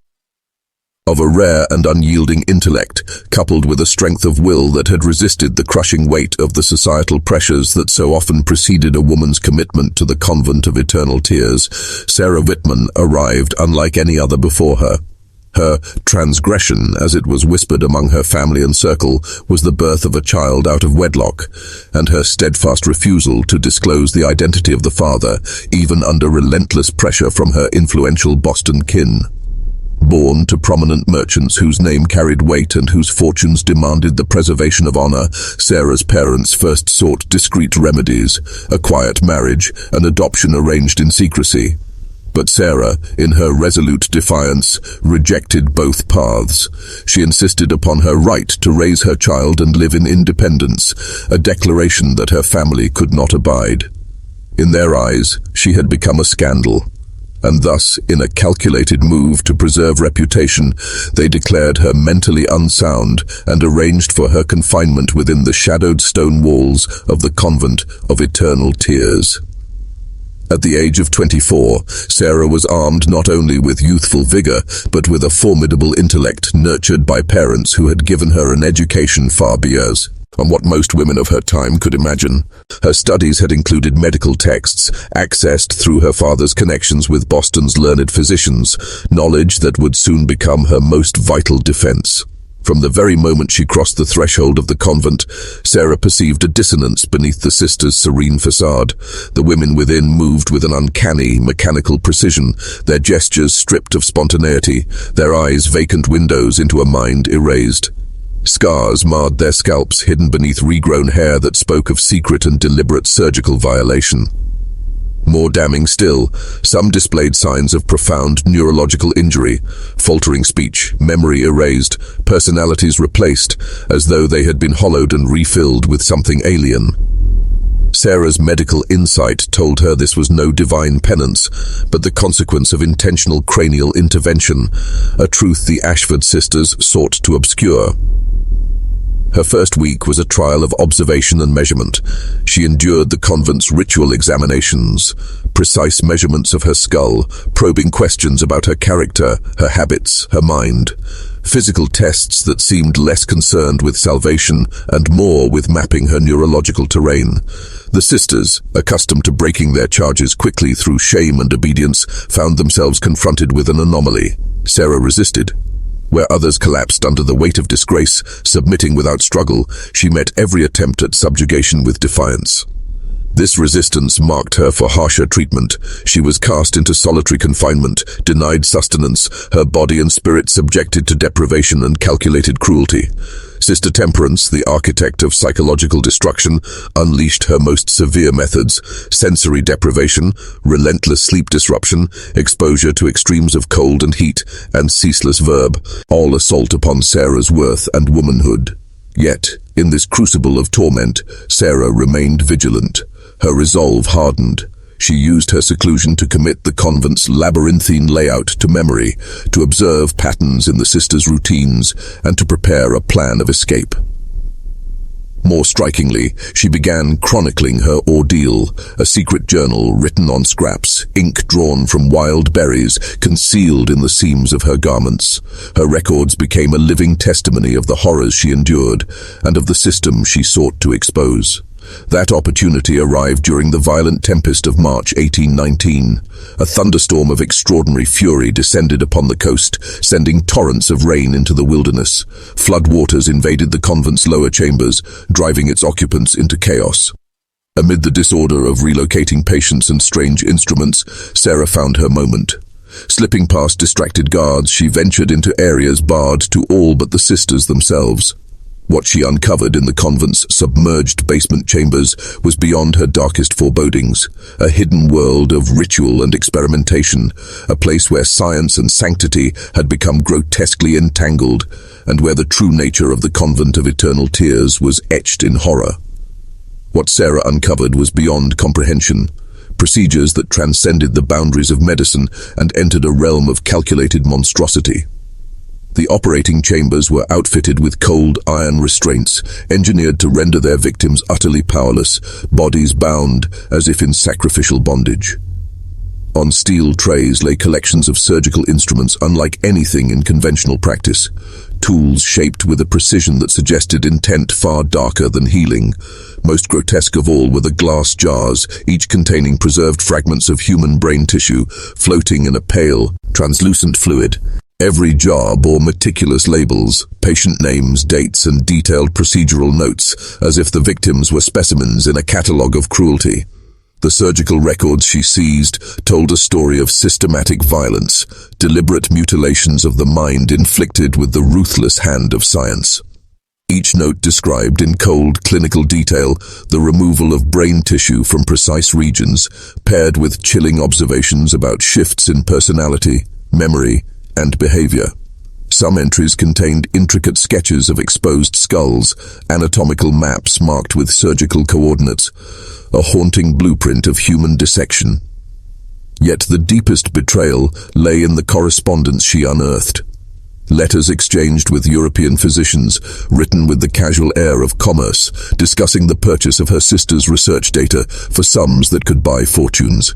Of a rare and unyielding intellect, coupled with a strength of will that had resisted the crushing weight of the societal pressures that so often preceded a woman's commitment to the Convent of Eternal Tears, Sarah Whitman arrived unlike any other before her. Her transgression, as it was whispered among her family and circle, was the birth of a child out of wedlock, and her steadfast refusal to disclose the identity of the father, even under relentless pressure from her influential Boston kin. Born to prominent merchants whose name carried weight and whose fortunes demanded the preservation of honor, Sarah's parents first sought discreet remedies, a quiet marriage, and adoption arranged in secrecy. But Sarah, in her resolute defiance, rejected both paths. She insisted upon her right to raise her child and live in independence, a declaration that her family could not abide. In their eyes, she had become a scandal, and thus, in a calculated move to preserve reputation, they declared her mentally unsound and arranged for her confinement within the shadowed stone walls of the Convent of Eternal Tears. At the age of 24, Sarah was armed not only with youthful vigor, but with a formidable intellect nurtured by parents who had given her an education far beyond what most women of her time could imagine. Her studies had included medical texts, accessed through her father's connections with Boston's learned physicians, knowledge that would soon become her most vital defense. From the very moment she crossed the threshold of the convent, Sarah perceived a dissonance beneath the sisters' serene facade. The women within moved with an uncanny, mechanical precision, their gestures stripped of spontaneity, their eyes vacant windows into a mind erased. Scars marred their scalps, hidden beneath regrown hair that spoke of secret and deliberate surgical violation. More damning still, some displayed signs of profound neurological injury, faltering speech, memory erased, personalities replaced, as though they had been hollowed and refilled with something alien. Sarah's medical insight told her this was no divine penance, but the consequence of intentional cranial intervention, a truth the Ashford sisters sought to obscure. Her first week was a trial of observation and measurement. She endured the convent's ritual examinations, precise measurements of her skull, probing questions about her character, her habits, her mind. Physical tests that seemed less concerned with salvation and more with mapping her neurological terrain. The sisters, accustomed to breaking their charges quickly through shame and obedience, found themselves confronted with an anomaly. Sarah resisted. Where others collapsed under the weight of disgrace, submitting without struggle, she met every attempt at subjugation with defiance. This resistance marked her for harsher treatment. She was cast into solitary confinement, denied sustenance, her body and spirit subjected to deprivation and calculated cruelty. Sister Temperance, the architect of psychological destruction, unleashed her most severe methods: sensory deprivation, relentless sleep disruption, exposure to extremes of cold and heat, and ceaseless verb, all assault upon Sarah's worth and womanhood. Yet, in this crucible of torment, Sarah remained vigilant. Her resolve hardened. She used her seclusion to commit the convent's labyrinthine layout to memory, to observe patterns in the sisters' routines, and to prepare a plan of escape. More strikingly, she began chronicling her ordeal, a secret journal written on scraps, ink drawn from wild berries, concealed in the seams of her garments. Her records became a living testimony of the horrors she endured, and of the system she sought to expose. That opportunity arrived during the violent tempest of March 1819. A thunderstorm of extraordinary fury descended upon the coast, sending torrents of rain into the wilderness. Flood waters invaded the convent's lower chambers, driving its occupants into chaos. Amid the disorder of relocating patients and strange instruments, Sarah found her moment. Slipping past distracted guards, she ventured into areas barred to all but the sisters themselves. What she uncovered in the convent's submerged basement chambers was beyond her darkest forebodings, a hidden world of ritual and experimentation, a place where science and sanctity had become grotesquely entangled, and where the true nature of the Convent of Eternal Tears was etched in horror. What Sarah uncovered was beyond comprehension, procedures that transcended the boundaries of medicine and entered a realm of calculated monstrosity. The operating chambers were outfitted with cold iron restraints, engineered to render their victims utterly powerless, bodies bound as if in sacrificial bondage. On steel trays lay collections of surgical instruments unlike anything in conventional practice, tools shaped with a precision that suggested intent far darker than healing. Most grotesque of all were the glass jars, each containing preserved fragments of human brain tissue, floating in a pale, translucent fluid. Every jar bore meticulous labels, patient names, dates, and detailed procedural notes, as if the victims were specimens in a catalogue of cruelty. The surgical records she seized told a story of systematic violence, deliberate mutilations of the mind inflicted with the ruthless hand of science. Each note described in cold clinical detail the removal of brain tissue from precise regions, paired with chilling observations about shifts in personality, memory, and behavior. Some entries contained intricate sketches of exposed skulls, anatomical maps marked with surgical coordinates, a haunting blueprint of human dissection. Yet the deepest betrayal lay in the correspondence she unearthed. Letters exchanged with European physicians, written with the casual air of commerce, discussing the purchase of her sister's research data for sums that could buy fortunes.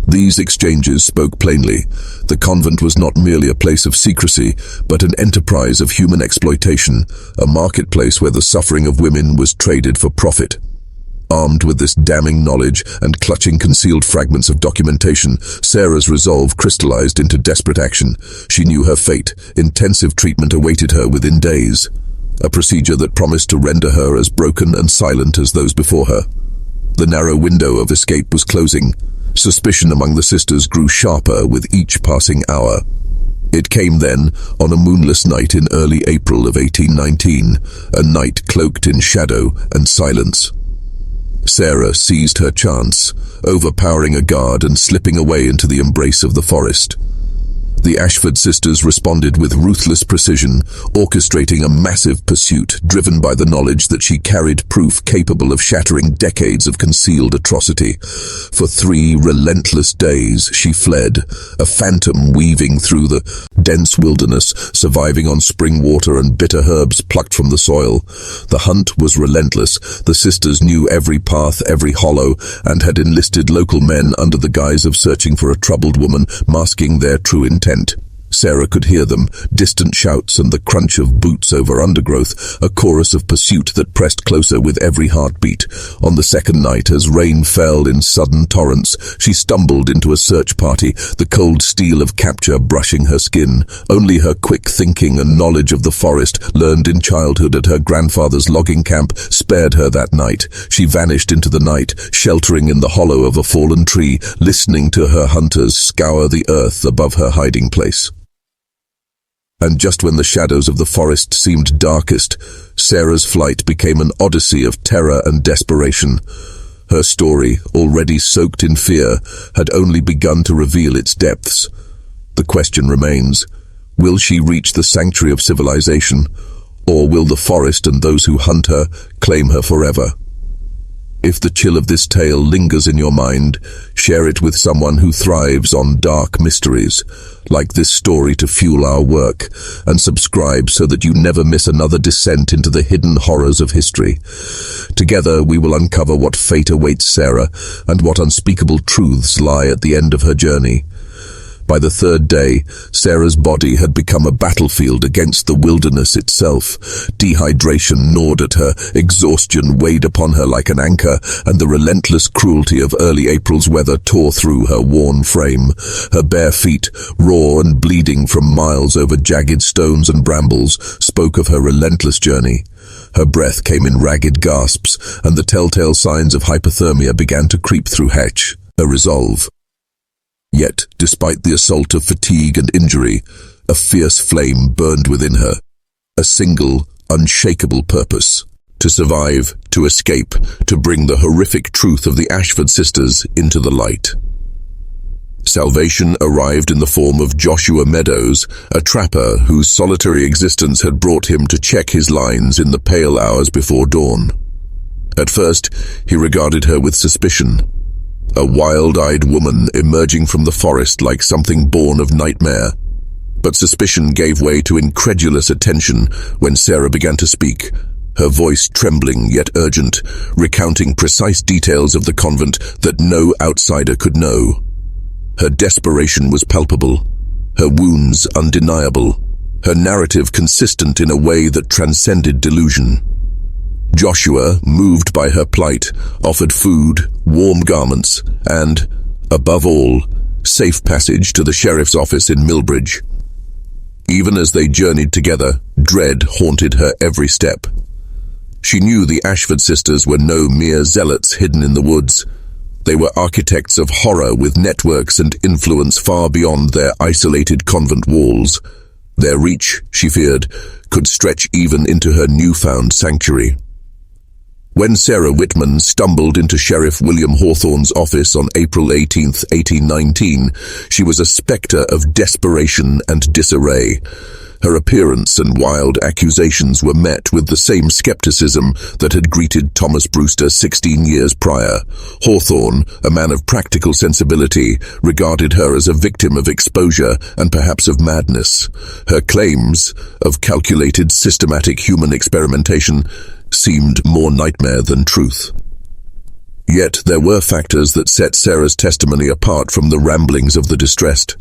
These exchanges spoke plainly. The convent was not merely a place of secrecy, but an enterprise of human exploitation, a marketplace where the suffering of women was traded for profit. Armed with this damning knowledge and clutching concealed fragments of documentation, Sarah's resolve crystallized into desperate action. She knew her fate. Intensive treatment awaited her within days, a procedure that promised to render her as broken and silent as those before her. The narrow window of escape was closing. Suspicion among the sisters grew sharper with each passing hour. It came then, on a moonless night in early April of 1819, a night cloaked in shadow and silence. Sarah seized her chance, overpowering a guard and slipping away into the embrace of the forest. The Ashford sisters responded with ruthless precision, orchestrating a massive pursuit driven by the knowledge that she carried proof capable of shattering decades of concealed atrocity. For 3 relentless days she fled, a phantom weaving through the dense wilderness, surviving on spring water and bitter herbs plucked from the soil. The hunt was relentless. The sisters knew every path, every hollow, and had enlisted local men under the guise of searching for a troubled woman, masking their true intent. Sarah could hear them, distant shouts and the crunch of boots over undergrowth, a chorus of pursuit that pressed closer with every heartbeat. On the second night, as rain fell in sudden torrents, she stumbled into a search party, the cold steel of capture brushing her skin. Only her quick thinking and knowledge of the forest, learned in childhood at her grandfather's logging camp, spared her that night. She vanished into the night, sheltering in the hollow of a fallen tree, listening to her hunters scour the earth above her hiding place. And just when the shadows of the forest seemed darkest, Sarah's flight became an odyssey of terror and desperation. Her story, already soaked in fear, had only begun to reveal its depths. The question remains, will she reach the sanctuary of civilization, or will the forest and those who hunt her claim her forever? If the chill of this tale lingers in your mind, share it with someone who thrives on dark mysteries. Like this story to fuel our work, and subscribe so that you never miss another descent into the hidden horrors of history. Together we will uncover what fate awaits Sarah, and what unspeakable truths lie at the end of her journey. By the 3rd day, Sarah's body had become a battlefield against the wilderness itself. Dehydration gnawed at her, exhaustion weighed upon her like an anchor, and the relentless cruelty of early April's weather tore through her worn frame. Her bare feet, raw and bleeding from miles over jagged stones and brambles, spoke of her relentless journey. Her breath came in ragged gasps, and the telltale signs of hypothermia began to creep through her resolve. Yet, despite the assault of fatigue and injury, a fierce flame burned within her. A single, unshakable purpose: to survive, to escape, to bring the horrific truth of the Ashford sisters into the light. Salvation arrived in the form of Joshua Meadows, a trapper whose solitary existence had brought him to check his lines in the pale hours before dawn. At first, he regarded her with suspicion. A wild-eyed woman emerging from the forest like something born of nightmare. But suspicion gave way to incredulous attention when Sarah began to speak, her voice trembling yet urgent, recounting precise details of the convent that no outsider could know. Her desperation was palpable, her wounds undeniable, her narrative consistent in a way that transcended delusion. Joshua, moved by her plight, offered food, warm garments, and, above all, safe passage to the sheriff's office in Millbridge. Even as they journeyed together, dread haunted her every step. She knew the Ashford sisters were no mere zealots hidden in the woods. They were architects of horror with networks and influence far beyond their isolated convent walls. Their reach, she feared, could stretch even into her newfound sanctuary. When Sarah Whitman stumbled into Sheriff William Hawthorne's office on April 18, 1819, she was a spectre of desperation and disarray. Her appearance and wild accusations were met with the same skepticism that had greeted Thomas Brewster 16 years prior. Hawthorne, a man of practical sensibility, regarded her as a victim of exposure and perhaps of madness. Her claims of calculated, systematic human experimentation seemed more nightmare than truth. Yet there were factors that set Sarah's testimony apart from the ramblings of the distressed.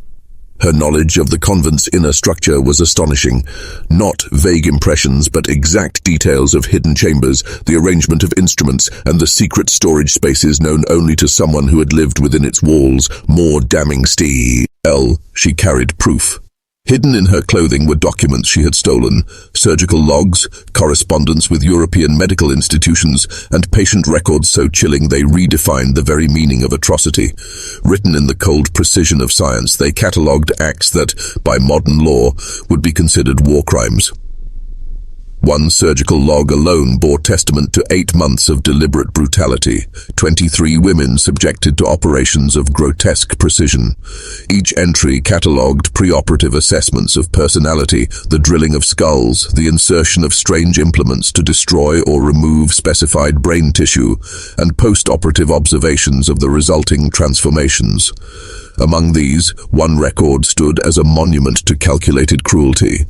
Her knowledge of the convent's inner structure was astonishing. Not vague impressions, but exact details of hidden chambers, the arrangement of instruments, and the secret storage spaces known only to someone who had lived within its walls. More damning still, she carried proof. Hidden in her clothing were documents she had stolen, surgical logs, correspondence with European medical institutions, and patient records so chilling they redefined the very meaning of atrocity. Written in the cold precision of science, they catalogued acts that, by modern law, would be considered war crimes. One surgical log alone bore testament to 8 months of deliberate brutality, 23 women subjected to operations of grotesque precision. Each entry catalogued preoperative assessments of personality, the drilling of skulls, the insertion of strange implements to destroy or remove specified brain tissue, and post-operative observations of the resulting transformations. Among these, one record stood as a monument to calculated cruelty.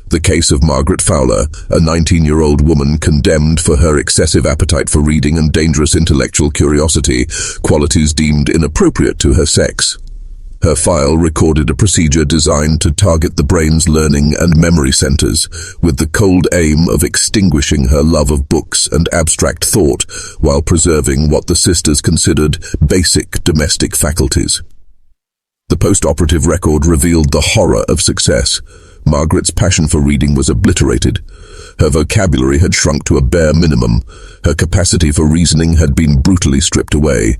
The case of Margaret Fowler, a 19-year-old woman condemned for her excessive appetite for reading and dangerous intellectual curiosity, qualities deemed inappropriate to her sex. Her file recorded a procedure designed to target the brain's learning and memory centers, with the cold aim of extinguishing her love of books and abstract thought, while preserving what the sisters considered basic domestic faculties. The post-operative record revealed the horror of success. Margaret's passion for reading was obliterated. Her vocabulary had shrunk to a bare minimum. Her capacity for reasoning had been brutally stripped away.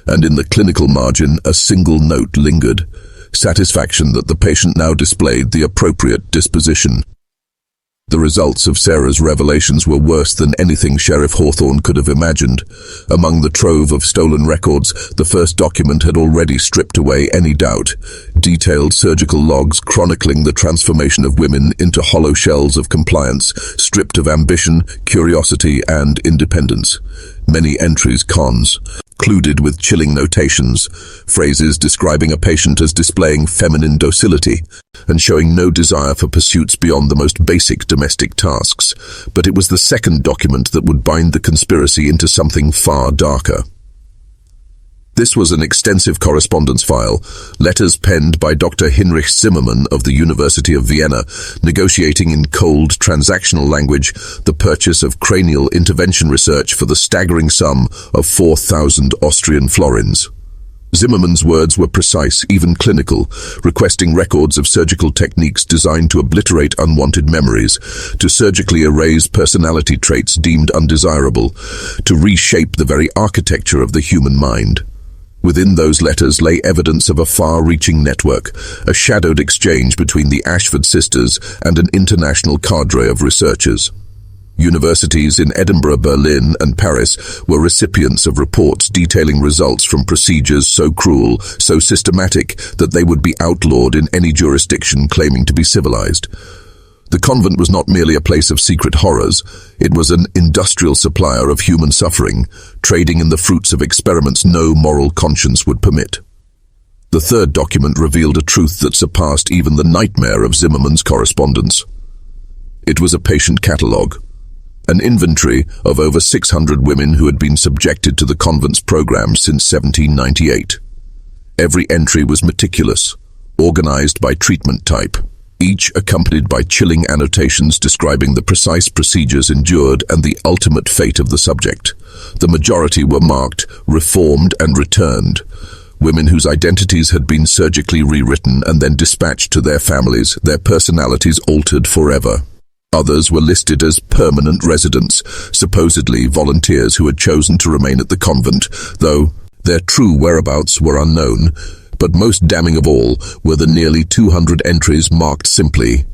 And in the clinical margin, a single note lingered: satisfaction that the patient now displayed the appropriate disposition. The results of Sarah's revelations were worse than anything Sheriff Hawthorne could have imagined. Among the trove of stolen records, the first document had already stripped away any doubt. Detailed surgical logs chronicling the transformation of women into hollow shells of compliance, stripped of ambition, curiosity, and independence. Many entries concluded with chilling notations, phrases describing a patient as displaying feminine docility and showing no desire for pursuits beyond the most basic domestic tasks. But it was the second document that would bind the conspiracy into something far darker. This was an extensive correspondence file, letters penned by Dr. Heinrich Zimmermann of the University of Vienna, negotiating in cold transactional language the purchase of cranial intervention research for the staggering sum of 4,000 Austrian florins. Zimmermann's words were precise, even clinical, requesting records of surgical techniques designed to obliterate unwanted memories, to surgically erase personality traits deemed undesirable, to reshape the very architecture of the human mind. Within those letters lay evidence of a far-reaching network, a shadowed exchange between the Ashford sisters and an international cadre of researchers. Universities in Edinburgh, Berlin, and Paris were recipients of reports detailing results from procedures so cruel, so systematic, that they would be outlawed in any jurisdiction claiming to be civilized. The convent was not merely a place of secret horrors, it was an industrial supplier of human suffering, trading in the fruits of experiments no moral conscience would permit. The third document revealed a truth that surpassed even the nightmare of Zimmermann's correspondence. It was a patient catalogue, an inventory of over 600 women who had been subjected to the convent's program since 1798. Every entry was meticulous, organized by treatment type, each accompanied by chilling annotations describing the precise procedures endured and the ultimate fate of the subject. The majority were marked, reformed, and returned, women whose identities had been surgically rewritten and then dispatched to their families, their personalities altered forever. Others were listed as permanent residents, supposedly volunteers who had chosen to remain at the convent, though their true whereabouts were unknown. But most damning of all were the nearly 200 entries marked simply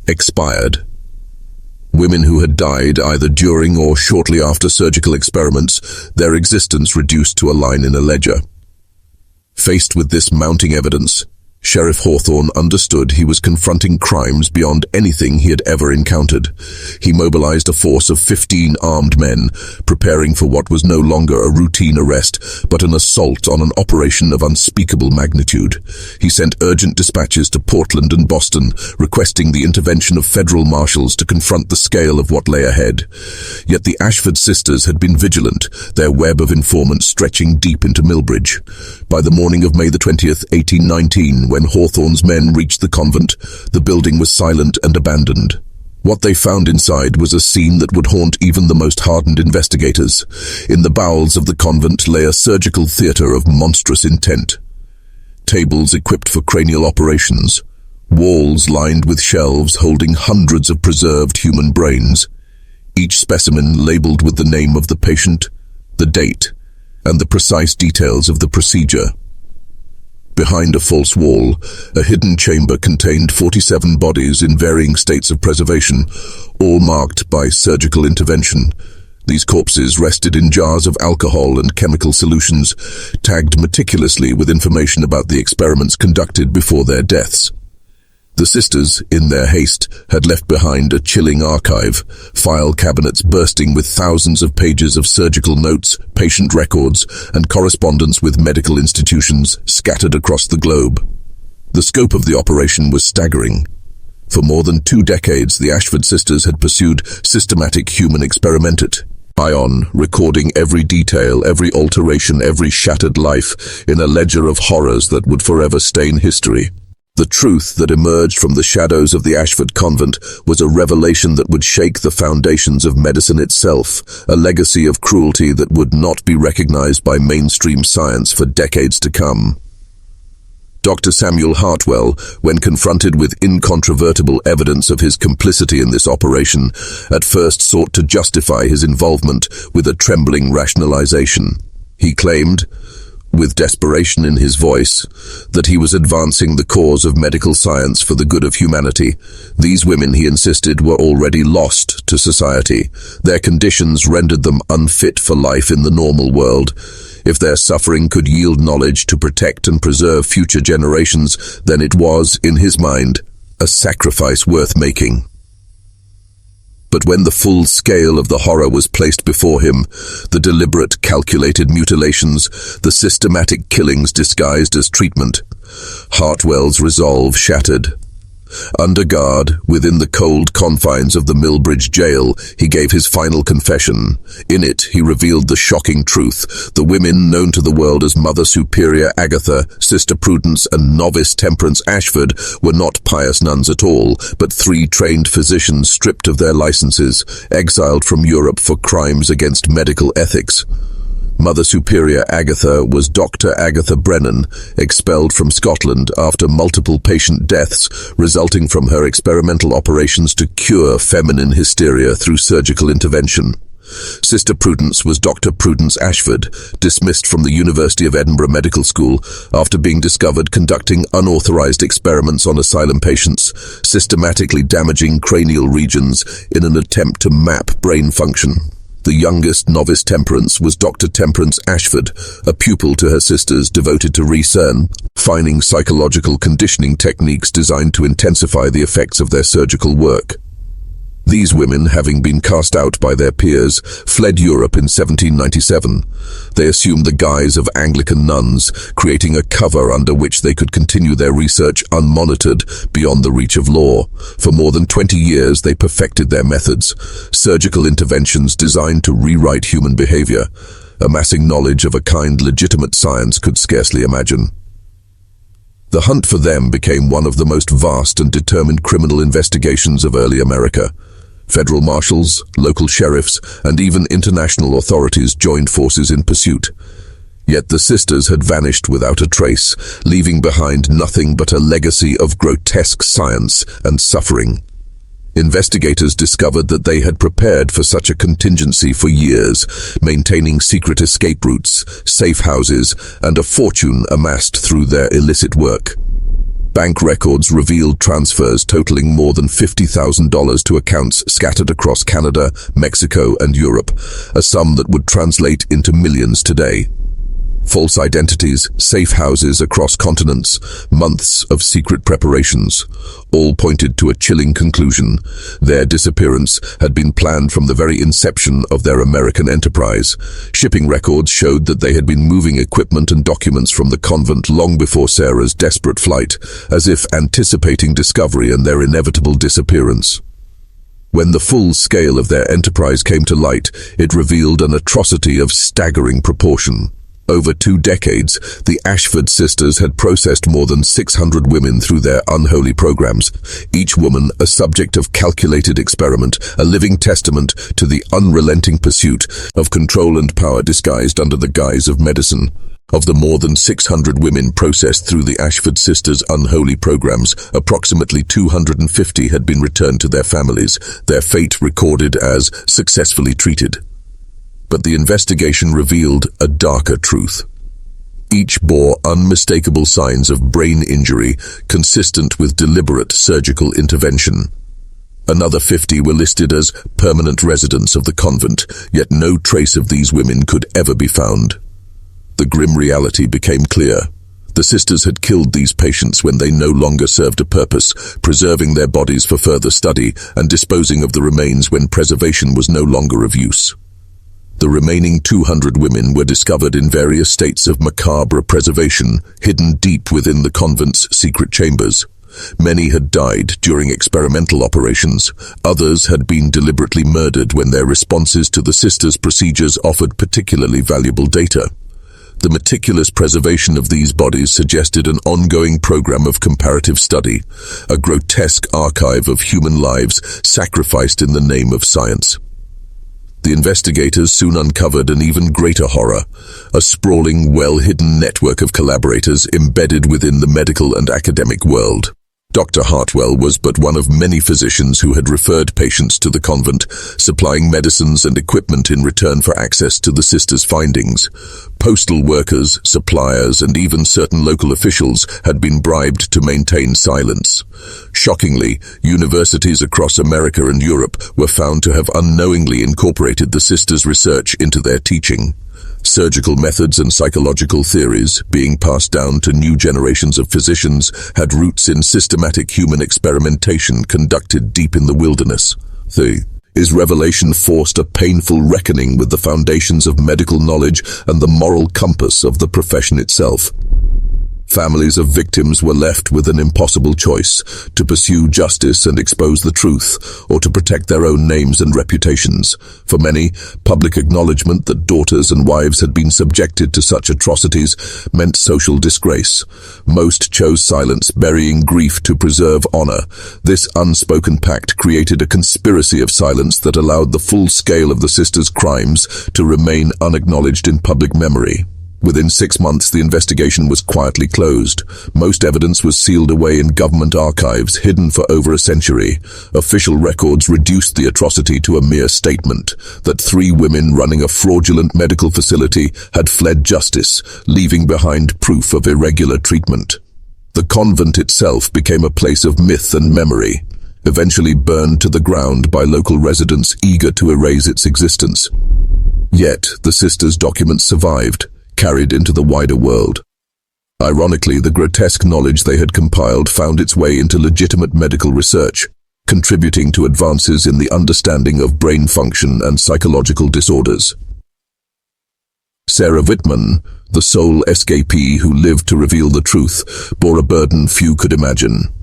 expired. Women who had died either during or shortly after surgical experiments, their existence reduced to a line in a ledger. Faced with this mounting evidence, Sheriff Hawthorne understood he was confronting crimes beyond anything he had ever encountered. He mobilized a force of 15 armed men, preparing for what was no longer a routine arrest, but an assault on an operation of unspeakable magnitude. He sent urgent dispatches to Portland and Boston, requesting the intervention of federal marshals to confront the scale of what lay ahead. Yet the Ashford sisters had been vigilant, their web of informants stretching deep into Millbridge. By the morning of May the 20th, 1819, when Hawthorne's men reached the convent, the building was silent and abandoned. What they found inside was a scene that would haunt even the most hardened investigators. In the bowels of the convent lay a surgical theater of monstrous intent. Tables equipped for cranial operations, walls lined with shelves holding hundreds of preserved human brains, each specimen labeled with the name of the patient, the date, and the precise details of the procedure. Behind a false wall, a hidden chamber contained 47 bodies in varying states of preservation, all marked by surgical intervention. These corpses rested in jars of alcohol and chemical solutions, tagged meticulously with information about the experiments conducted before their deaths. The sisters, in their haste, had left behind a chilling archive, file cabinets bursting with thousands of pages of surgical notes, patient records, and correspondence with medical institutions scattered across the globe. The scope of the operation was staggering. For more than 2 decades, the Ashford sisters had pursued systematic human experimentation, recording every detail, every alteration, every shattered life in a ledger of horrors that would forever stain history. The truth that emerged from the shadows of the Ashford convent was a revelation that would shake the foundations of medicine itself, a legacy of cruelty that would not be recognized by mainstream science for decades to come. Dr. Samuel Hartwell, when confronted with incontrovertible evidence of his complicity in this operation, at first sought to justify his involvement with a trembling rationalization. He claimed, with desperation in his voice, that he was advancing the cause of medical science for the good of humanity. These women, he insisted, were already lost to society. Their conditions rendered them unfit for life in the normal world. If their suffering could yield knowledge to protect and preserve future generations, then it was, in his mind, a sacrifice worth making. But when the full scale of the horror was placed before him, the deliberate, calculated mutilations, the systematic killings disguised as treatment, Hartwell's resolve shattered. Under guard, within the cold confines of the Millbridge jail, he gave his final confession. In it, he revealed the shocking truth. The women known to the world as Mother Superior Agatha, Sister Prudence, and Novice Temperance Ashford were not pious nuns at all, but 3 trained physicians stripped of their licenses, exiled from Europe for crimes against medical ethics. Mother Superior Agatha was Dr. Agatha Brennan, expelled from Scotland after multiple patient deaths resulting from her experimental operations to cure feminine hysteria through surgical intervention. Sister Prudence was Dr. Prudence Ashford, dismissed from the University of Edinburgh Medical School after being discovered conducting unauthorized experiments on asylum patients, systematically damaging cranial regions in an attempt to map brain function. The youngest Novice Temperance was Dr. Temperance Ashford, a pupil to her sisters devoted to refining psychological conditioning techniques designed to intensify the effects of their surgical work. These women, having been cast out by their peers, fled Europe in 1797. They assumed the guise of Anglican nuns, creating a cover under which they could continue their research unmonitored beyond the reach of law. For more than 20 years, they perfected their methods, surgical interventions designed to rewrite human behavior, amassing knowledge of a kind legitimate science could scarcely imagine. The hunt for them became one of the most vast and determined criminal investigations of early America. Federal marshals, local sheriffs, and even international authorities joined forces in pursuit. Yet the sisters had vanished without a trace, leaving behind nothing but a legacy of grotesque science and suffering. Investigators discovered that they had prepared for such a contingency for years, maintaining secret escape routes, safe houses, and a fortune amassed through their illicit work. Bank records revealed transfers totaling more than $50,000 to accounts scattered across Canada, Mexico, and Europe, a sum that would translate into millions today. False identities, safe houses across continents, months of secret preparations, all pointed to a chilling conclusion. Their disappearance had been planned from the very inception of their American enterprise. Shipping records showed that they had been moving equipment and documents from the convent long before Sarah's desperate flight, as if anticipating discovery and their inevitable disappearance. When the full scale of their enterprise came to light, it revealed an atrocity of staggering proportion. Over 2 decades, the Ashford sisters had processed more than 600 women through their unholy programs, each woman a subject of calculated experiment, a living testament to the unrelenting pursuit of control and power disguised under the guise of medicine. Of the more than 600 women processed through the Ashford sisters' unholy programs, approximately 250 had been returned to their families, their fate recorded as successfully treated. But the investigation revealed a darker truth. Each bore unmistakable signs of brain injury consistent with deliberate surgical intervention. Another 50 were listed as permanent residents of the convent, yet no trace of these women could ever be found. The grim reality became clear. The sisters had killed these patients when they no longer served a purpose, preserving their bodies for further study and disposing of the remains when preservation was no longer of use. The remaining 200 women were discovered in various states of macabre preservation, hidden deep within the convent's secret chambers. Many had died during experimental operations. Others had been deliberately murdered when their responses to the sisters' procedures offered particularly valuable data. The meticulous preservation of these bodies suggested an ongoing program of comparative study, a grotesque archive of human lives sacrificed in the name of science. The investigators soon uncovered an even greater horror, a sprawling, well-hidden network of collaborators embedded within the medical and academic world. Dr. Hartwell was but one of many physicians who had referred patients to the convent, supplying medicines and equipment in return for access to the sisters' findings. Postal workers, suppliers, and even certain local officials had been bribed to maintain silence. Shockingly, universities across America and Europe were found to have unknowingly incorporated the sisters' research into their teaching. Surgical methods and psychological theories, being passed down to new generations of physicians, had roots in systematic human experimentation conducted deep in the wilderness. His revelation forced a painful reckoning with the foundations of medical knowledge and the moral compass of the profession itself. Families of victims were left with an impossible choice: to pursue justice and expose the truth, or to protect their own names and reputations. For many, public acknowledgement that daughters and wives had been subjected to such atrocities meant social disgrace. Most chose silence, burying grief to preserve honor. This unspoken pact created a conspiracy of silence that allowed the full scale of the sisters' crimes to remain unacknowledged in public memory. Within 6 months, the investigation was quietly closed. Most evidence was sealed away in government archives, hidden for over a century. Official records reduced the atrocity to a mere statement that 3 women running a fraudulent medical facility had fled justice, leaving behind proof of irregular treatment. The convent itself became a place of myth and memory, eventually burned to the ground by local residents eager to erase its existence. Yet, the sisters' documents survived, carried into the wider world. Ironically, the grotesque knowledge they had compiled found its way into legitimate medical research, contributing to advances in the understanding of brain function and psychological disorders. Sarah Whitman, the sole escapee who lived to reveal the truth, bore a burden few could imagine.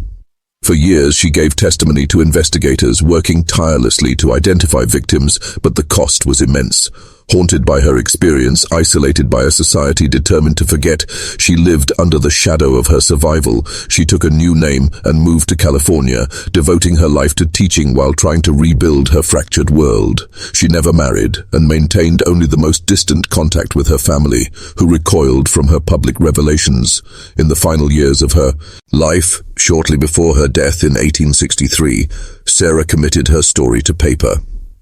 For years, she gave testimony to investigators, working tirelessly to identify victims, but the cost was immense. Haunted by her experience, isolated by a society determined to forget, she lived under the shadow of her survival. She took a new name and moved to California, devoting her life to teaching while trying to rebuild her fractured world. She never married and maintained only the most distant contact with her family, who recoiled from her public revelations. In the final years of her life, shortly before her death in 1863, Sarah committed her story to paper.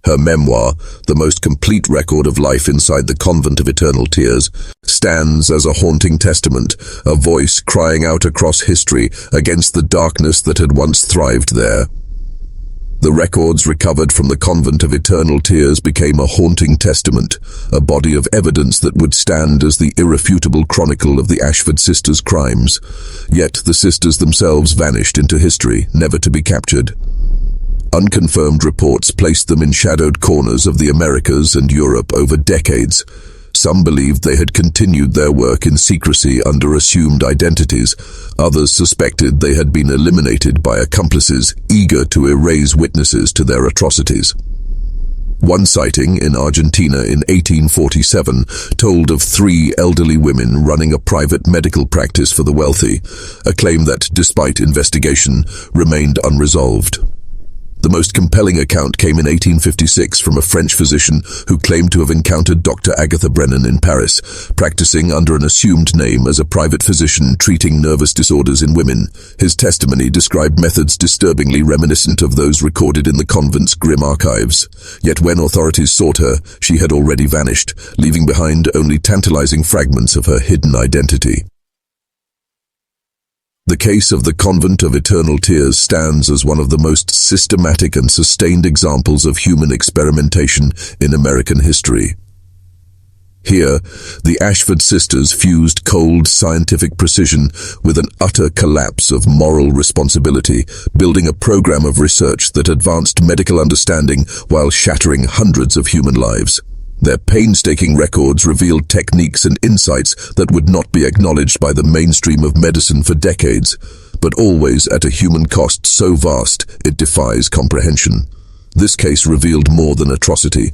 Her memoir, the most complete record of life inside the Convent of Eternal Tears, stands as a haunting testament, a voice crying out across history against the darkness that had once thrived there. The records recovered from the Convent of Eternal Tears became a haunting testament, a body of evidence that would stand as the irrefutable chronicle of the Ashford sisters' crimes. Yet the sisters themselves vanished into history, never to be captured. Unconfirmed reports placed them in shadowed corners of the Americas and Europe over decades. Some believed they had continued their work in secrecy under assumed identities. Others suspected they had been eliminated by accomplices eager to erase witnesses to their atrocities. One sighting in Argentina in 1847 told of 3 elderly women running a private medical practice for the wealthy, a claim that, despite investigation, remained unresolved. The most compelling account came in 1856 from a French physician who claimed to have encountered Dr. Agatha Brennan in Paris, practicing under an assumed name as a private physician treating nervous disorders in women. His testimony described methods disturbingly reminiscent of those recorded in the convent's grim archives. Yet when authorities sought her, she had already vanished, leaving behind only tantalizing fragments of her hidden identity. The case of the Convent of Eternal Tears stands as one of the most systematic and sustained examples of human experimentation in American history. Here, the Ashford sisters fused cold scientific precision with an utter collapse of moral responsibility, building a program of research that advanced medical understanding while shattering hundreds of human lives. Their painstaking records revealed techniques and insights that would not be acknowledged by the mainstream of medicine for decades, but always at a human cost so vast it defies comprehension. This case revealed more than atrocity.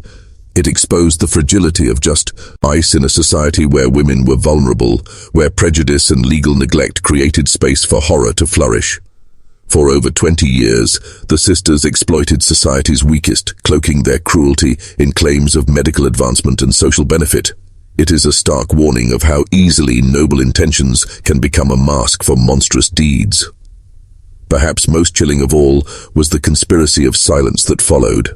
It exposed the fragility of just ice in a society where women were vulnerable, where prejudice and legal neglect created space for horror to flourish. For over 20 years, the sisters exploited society's weakest, cloaking their cruelty in claims of medical advancement and social benefit. It is a stark warning of how easily noble intentions can become a mask for monstrous deeds. Perhaps most chilling of all was the conspiracy of silence that followed.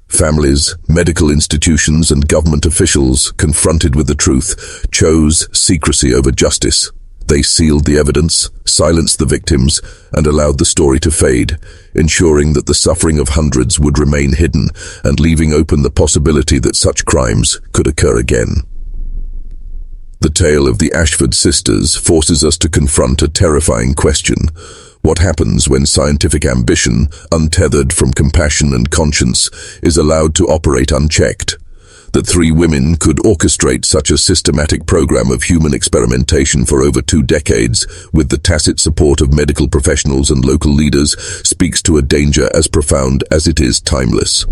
Families, medical institutions, and government officials, confronted with the truth, chose secrecy over justice. They sealed the evidence, silenced the victims, and allowed the story to fade, ensuring that the suffering of hundreds would remain hidden and leaving open the possibility that such crimes could occur again. The tale of the Ashford sisters forces us to confront a terrifying question. What happens when scientific ambition, untethered from compassion and conscience, is allowed to operate unchecked? That 3 women could orchestrate such a systematic program of human experimentation for over 2 decades, with the tacit support of medical professionals and local leaders, speaks to a danger as profound as it is timeless.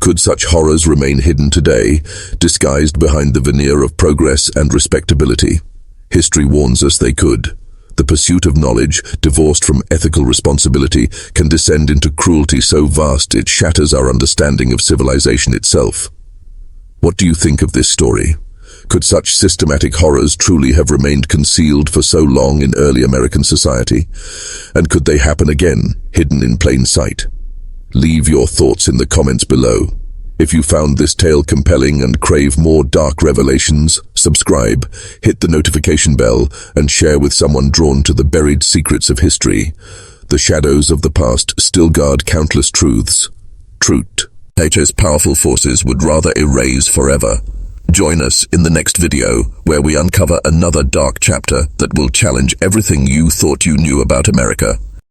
Could such horrors remain hidden today, disguised behind the veneer of progress and respectability? History warns us they could. The pursuit of knowledge, divorced from ethical responsibility, can descend into cruelty so vast it shatters our understanding of civilization itself. What do you think of this story? Could such systematic horrors truly have remained concealed for so long in early American society? And could they happen again, hidden in plain sight? Leave your thoughts in the comments below. If you found this tale compelling and crave more dark revelations, subscribe, hit the notification bell, and share with someone drawn to the buried secrets of history. The shadows of the past still guard countless truths. Nature's powerful forces would rather erase forever. Join us in the next video, where we uncover another dark chapter that will challenge everything you thought you knew about America.